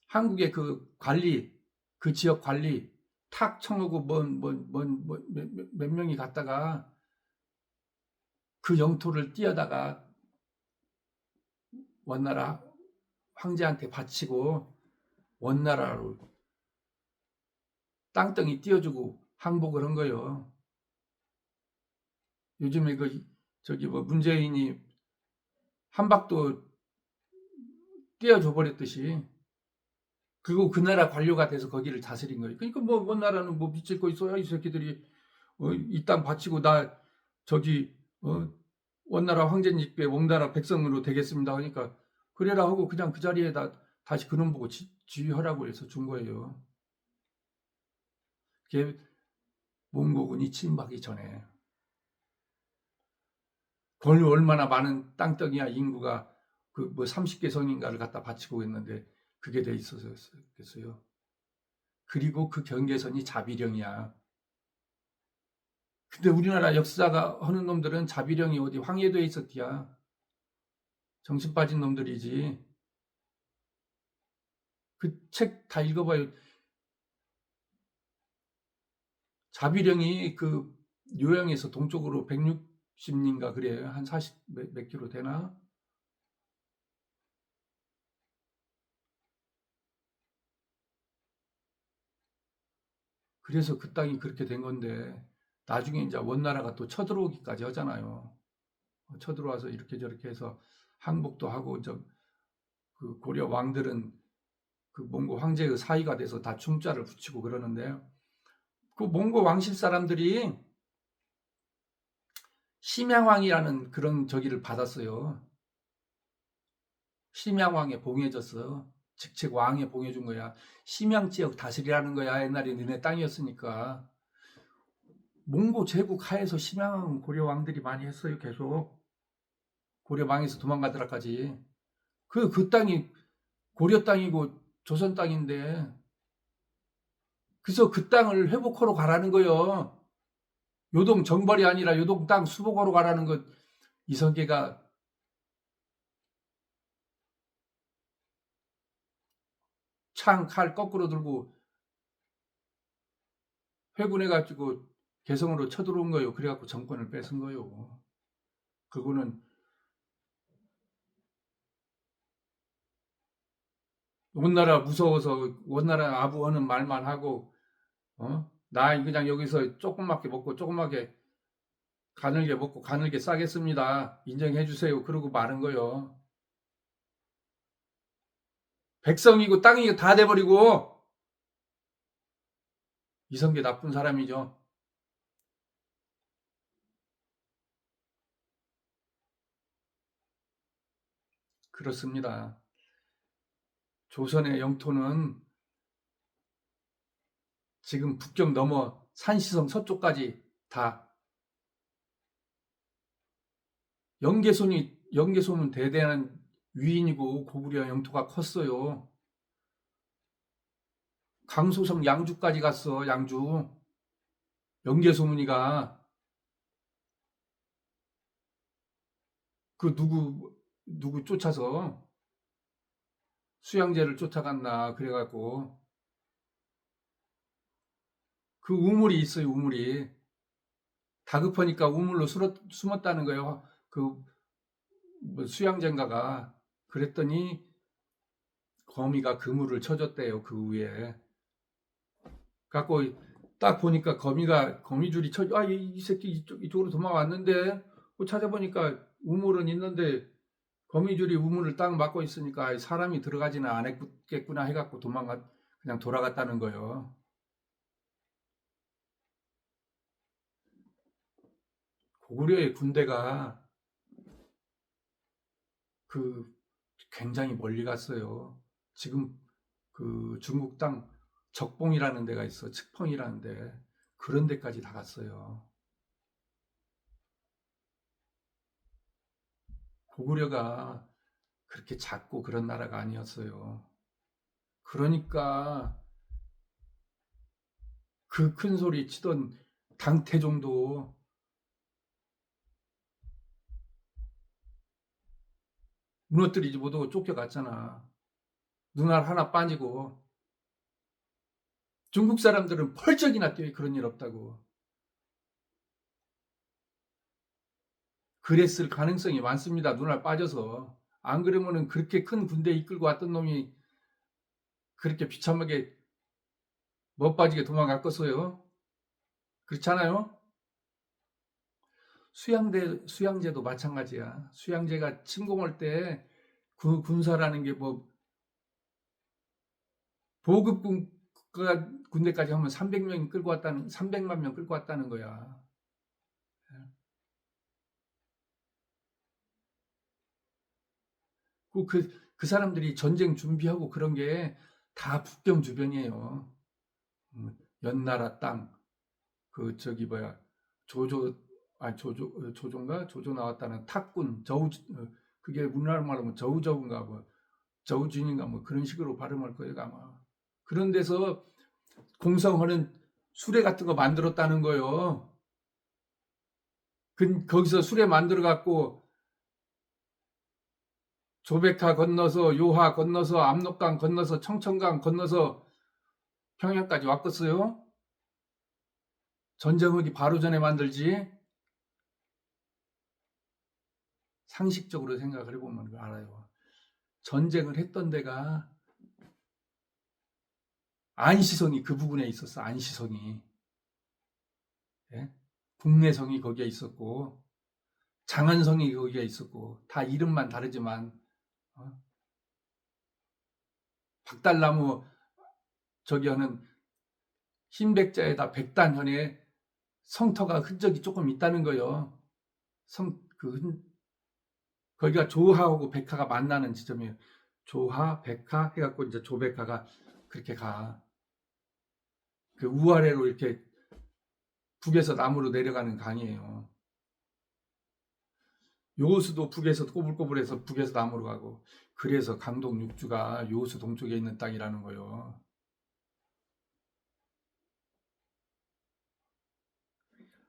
[SPEAKER 1] 한국의 그 관리, 그 지역 관리, 탁 청하고 몇 명이 갔다가 그 영토를 뛰어다가 원나라 황제한테 바치고 원나라로 땅덩이 띄워주고 항복을 한 거예요. 요즘에 저기 문재인이 한박도 띄워줘 버렸듯이 그리고 그 나라 관료가 돼서 거기를 다스린 거예요. 그러니까 원나라는 미칠 거 있어요. 이 새끼들이 이 땅 바치고 나 저기 원나라 황제님께 원나라 백성으로 되겠습니다 하니까 그래라 하고 그냥 그 자리에다 다시 그놈 보고 지휘하라고 해서 준 거예요. 그게 몽고군이 침입하기 전에. 권리 얼마나 많은 땅덩이야 인구가 그 30개 성인가를 갖다 바치고 있는데 그게 돼 있었어요. 그리고 그 경계선이 자비령이야. 근데 우리나라 역사가 하는 놈들은 자비령이 어디 황해도에 있었디야. 정신 빠진 놈들이지. 그 책 다 읽어봐요. 자비령이 그 요양에서 동쪽으로 160리인가 그래요. 한 40 몇 킬로 되나? 그래서 그 땅이 그렇게 된 건데 나중에 이제 원나라가 또 쳐들어오기까지 하잖아요. 쳐들어와서 이렇게 저렇게 해서 항복도 하고 그 고려 왕들은 그 몽고 황제의 사이가 돼서 다 충자를 붙이고 그러는데요. 그 몽고 왕실 사람들이 심양왕이라는 그런 저기를 받았어요. 심양왕에 봉해졌어. 직책 왕에 봉해준 거야. 심양 지역 다스리라는 거야. 옛날에 너네 땅이었으니까. 몽고 제국 하에서 심양 고려 왕들이 많이 했어요. 계속. 고려 왕에서 도망가더라까지. 그 땅이 고려 땅이고 조선 땅인데 그래서 그 땅을 회복하러 가라는 거요. 요동 정벌이 아니라 요동 땅 수복하러 가라는 것. 이성계가 창 칼 거꾸로 들고 회군해가지고 개성으로 쳐들어온 거요. 그래갖고 정권을 뺏은 거요. 그거는 원나라 무서워서 원나라 아부하는 말만 하고 나 그냥 여기서 조그맣게 먹고 조그맣게 가늘게 먹고 가늘게 싸겠습니다. 인정해 주세요. 그러고 마는 거요. 백성이고 땅이고 다 돼버리고. 이성계 나쁜 사람이죠. 그렇습니다. 조선의 영토는 지금 북경 넘어 산시성 서쪽까지 다 영계소는 대대한 위인이고 고구려 영토가 컸어요. 강소성 양주까지 갔어. 양주. 영계소문이가 그 누구 쫓아서 수양제를 쫓아갔나 그래갖고 그 우물이 있어요. 우물이 다급하니까 우물로 숨었다는 거예요. 그 수양제인가가. 그랬더니 거미가 그물을 쳐줬대요. 그 위에 갖고 딱 보니까 거미줄이 이 새끼 이쪽으로 도망왔는데 찾아보니까 우물은 있는데 거미줄이 우물을 딱 막고 있으니까 사람이 들어가지는 않았겠구나 해갖고 그냥 돌아갔다는 거예요. 고구려의 군대가 굉장히 멀리 갔어요. 지금 그 중국 땅 적봉이라는 데가 있어. 측펑이라는 데. 그런 데까지 다 갔어요. 고구려가 그렇게 작고 그런 나라가 아니었어요. 그러니까 그 큰 소리 치던 당태종도 무너뜨리지 못하고 쫓겨갔잖아. 눈알 하나 빠지고. 중국 사람들은 펄쩍이나 뛰어. 그런 일 없다고. 그랬을 가능성이 많습니다. 눈알 빠져서. 안 그러면은 그렇게 큰 군대 이끌고 왔던 놈이 그렇게 비참하게 못 빠지게 도망갔겠어요? 그렇잖아요? 수양제도 마찬가지야. 수양제가 침공할 때 그 군사라는 게 뭐 보급 군대까지 하면 300만 명 끌고 왔다는 거야. 그 사람들이 전쟁 준비하고 그런 게 다 북경 주변이에요. 연나라 땅, 저기 뭐야, 조조인가? 조조 나왔다는 탁군, 그게 우리나라 말하면 저우저우인가 뭐, 저우준인가 뭐 그런 식으로 발음할 거예요, 아마. 그런 데서 공성하는 수레 같은 거 만들었다는 거예요. 거기서 수레 만들어 갖고 조백하 건너서 요하 건너서 압록강 건너서 청천강 건너서 평양까지 왔겠어요? 전쟁하기 바로 전에 만들지. 상식적으로 생각을 해보면 알아요. 전쟁을 했던 데가 안시성이 그 부분에 있었어. 안시성이. 예? 국내성이 거기에 있었고 장안성이 거기에 있었고 다 이름만 다르지만 박달나무 저기 하는 흰백자에다 백단현에 성터가 흔적이 조금 있다는 거예요. 거기가 조하하고 백하가 만나는 지점이에요. 조하, 백하 해갖고 이제 조백하가 그렇게 가. 그 우아래로 이렇게 북에서 남으로 내려가는 강이에요. 요수도 북에서 꼬불꼬불해서 북에서 남으로 가고, 그래서 강동 육주가 요수 동쪽에 있는 땅이라는 거요.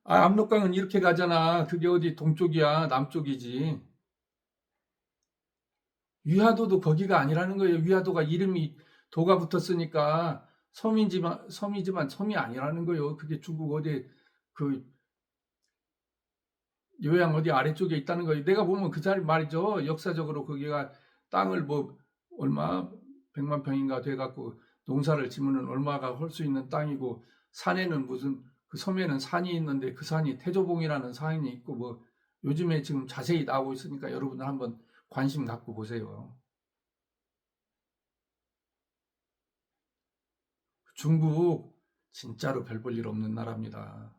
[SPEAKER 1] 아, 압록강은 이렇게 가잖아. 그게 어디 동쪽이야, 남쪽이지. 위화도도 거기가 아니라는 거예요. 위화도가 이름이 도가 붙었으니까 섬이지만 섬이 아니라는 거예요. 그게 중국 어디 그 요양 어디 아래쪽에 있다는 거예요. 내가 보면 그 자리 말이죠. 역사적으로 거기가 땅을 뭐 얼마 100만 평인가 돼 갖고 농사를 지면은 얼마가 할 수 있는 땅이고, 산에는 무슨 그 섬에는 산이 있는데 그 산이 태조봉이라는 산이 있고, 뭐 요즘에 지금 자세히 나오고 있으니까 여러분들 한번 관심 갖고 보세요. 중국 진짜로 별 볼 일 없는 나라입니다.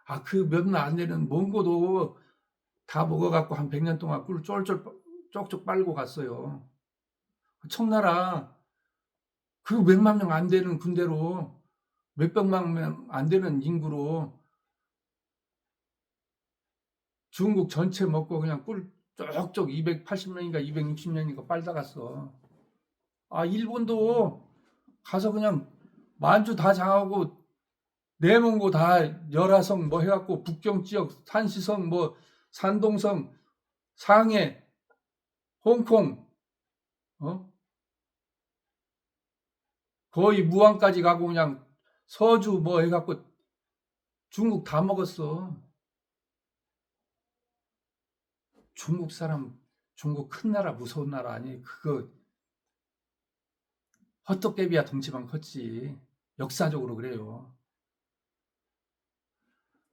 [SPEAKER 1] 아, 그 몇 년 안 되는 몽고도 다 먹어갖고 한 100년 동안 꿀 쫄쫄 쪽쪽 빨고 갔어요. 청나라 그 몇만 명 안 되는 군대로, 몇백만 명 안 되는 인구로 중국 전체 먹고 그냥 꿀 쪽쪽 280명인가 260명인가 빨다 갔어. 아, 일본도 가서 그냥 만주 다 장하고 내몽고 다 열화성 뭐 해갖고 북경 지역 산시성 뭐 산동성 상해 홍콩 어 거의 무안까지 가고 그냥 서주 뭐 해갖고 중국 다 먹었어. 중국 사람, 중국 큰 나라 무서운 나라 아니? 그거 헛똑개비야 덩치만 컸지. 역사적으로 그래요.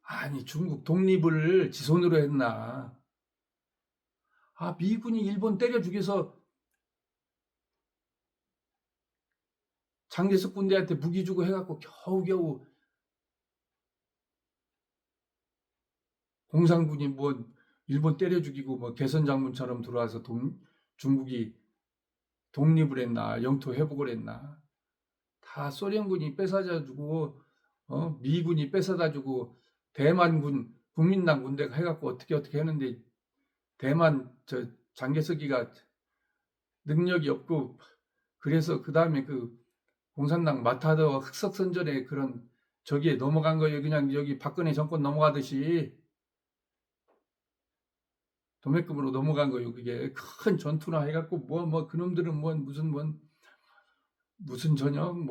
[SPEAKER 1] 아니, 중국 독립을 지손으로 했나? 아, 미군이 일본 때려 죽여서 장개석 군대한테 무기 주고 해갖고 겨우겨우 공산군이 뭐 일본 때려 죽이고 뭐 개선 장군처럼 들어와서 중국이 독립을 했나? 영토 회복을 했나? 다 소련군이 뺏어다 주고, 미군이 뺏어다 주고, 대만군, 국민당 군대가 해갖고 어떻게 했는데, 대만 저 장개석이가 능력이 없고, 그래서 그 다음에 그 공산당 마타도와 흑석선전에 그런 저기에 넘어간 거예요. 그냥 여기 박근혜 정권 넘어가듯이 도매금으로 넘어간 거예요. 그게 큰 전투나 해갖고 뭐 그놈들은 뭐 무슨 전형,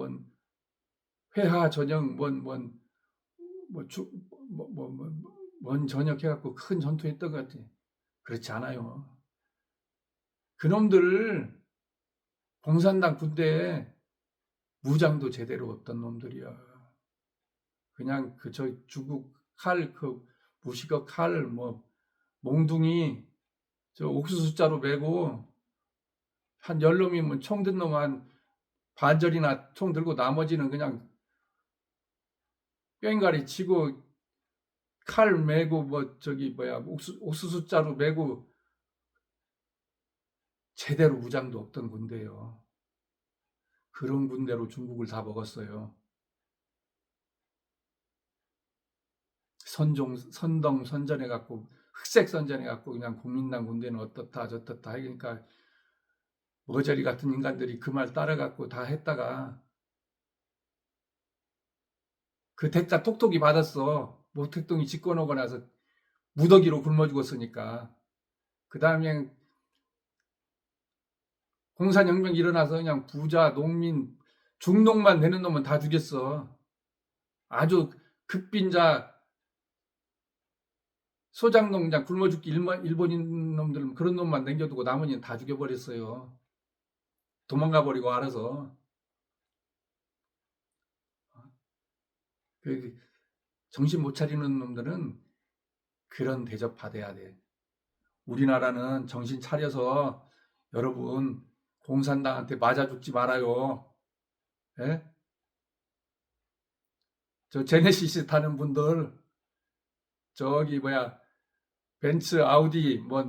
[SPEAKER 1] 회하 전형, 뭔 전역 해갖고 큰 전투했던 것 같아. 그렇지 않아요. 그놈들 공산당 군대에 무장도 제대로 없던 놈들이야. 그냥 그 저 중국 칼, 그 무시거 칼, 뭐 몽둥이 저 옥수수자로 메고 한 10놈이면 총 든 놈 한 반절이나 총 들고 나머지는 그냥 꽹가리 치고 칼 메고 뭐 저기 뭐야 옥수수자로 메고 제대로 무장도 없던 군대예요. 그런 군대로 중국을 다 먹었어요. 선동 선전해 갖고 흑색 선전해 갖고 그냥 국민당 군대는 어떻다 저떻다 하니까 머저리 같은 인간들이 그 말 따라 갖고 다 했다가 그 대짜 톡톡이 받았어. 모택동이 집권하고 나서 무더기로 굶어 죽었으니까. 그 다음에 공산혁명 일어나서 그냥 부자, 농민, 중농만 되는 놈은 다 죽였어. 아주 극빈자, 소장농장 굶어 죽기 일본인 놈들은 그런 놈만 남겨두고 나머지는 다 죽여버렸어요. 도망가 버리고 알아서. 그 정신 못 차리는 놈들은 그런 대접 받아야 돼. 우리나라는 정신 차려서 여러분 공산당한테 맞아 죽지 말아요. 예? 저 제네시스 타는 분들, 저기 뭐야 벤츠, 아우디, 뭐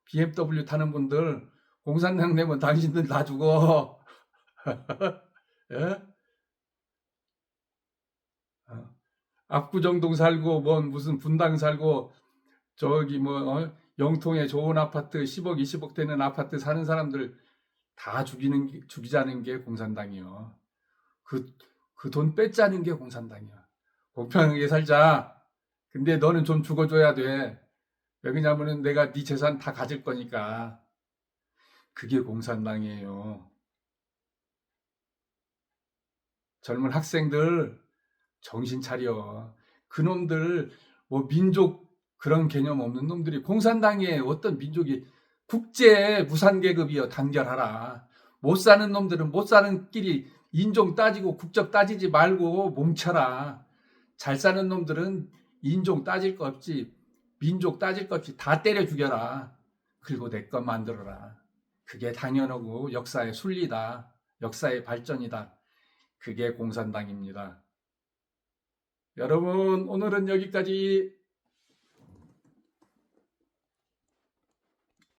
[SPEAKER 1] BMW 타는 분들 공산당 내면 당신들 다 죽어. 예? 압구정동 살고 무슨 분당 살고 저기 영통에 좋은 아파트 10억, 20억 되는 아파트 사는 사람들 다 죽이자는 게 공산당이요. 그 돈 뺏자는 게 공산당이야. 공평하게 살자. 근데 너는 좀 죽어줘야 돼. 왜 그러냐면은 내가 네 재산 다 가질 거니까. 그게 공산당이에요. 젊은 학생들 정신 차려. 그놈들 뭐 민족 그런 개념 없는 놈들이 공산당에 어떤 민족이 국제 무산계급이여 단결하라. 못 사는 놈들은 못 사는 끼리 인종 따지고 국적 따지지 말고 뭉쳐라. 잘 사는 놈들은 인종 따질 거 없지 민족 따질 거 없이 다 때려 죽여라. 그리고 내 것 만들어라. 그게 당연하고 역사의 순리다. 역사의 발전이다. 그게 공산당입니다. 여러분, 오늘은 여기까지.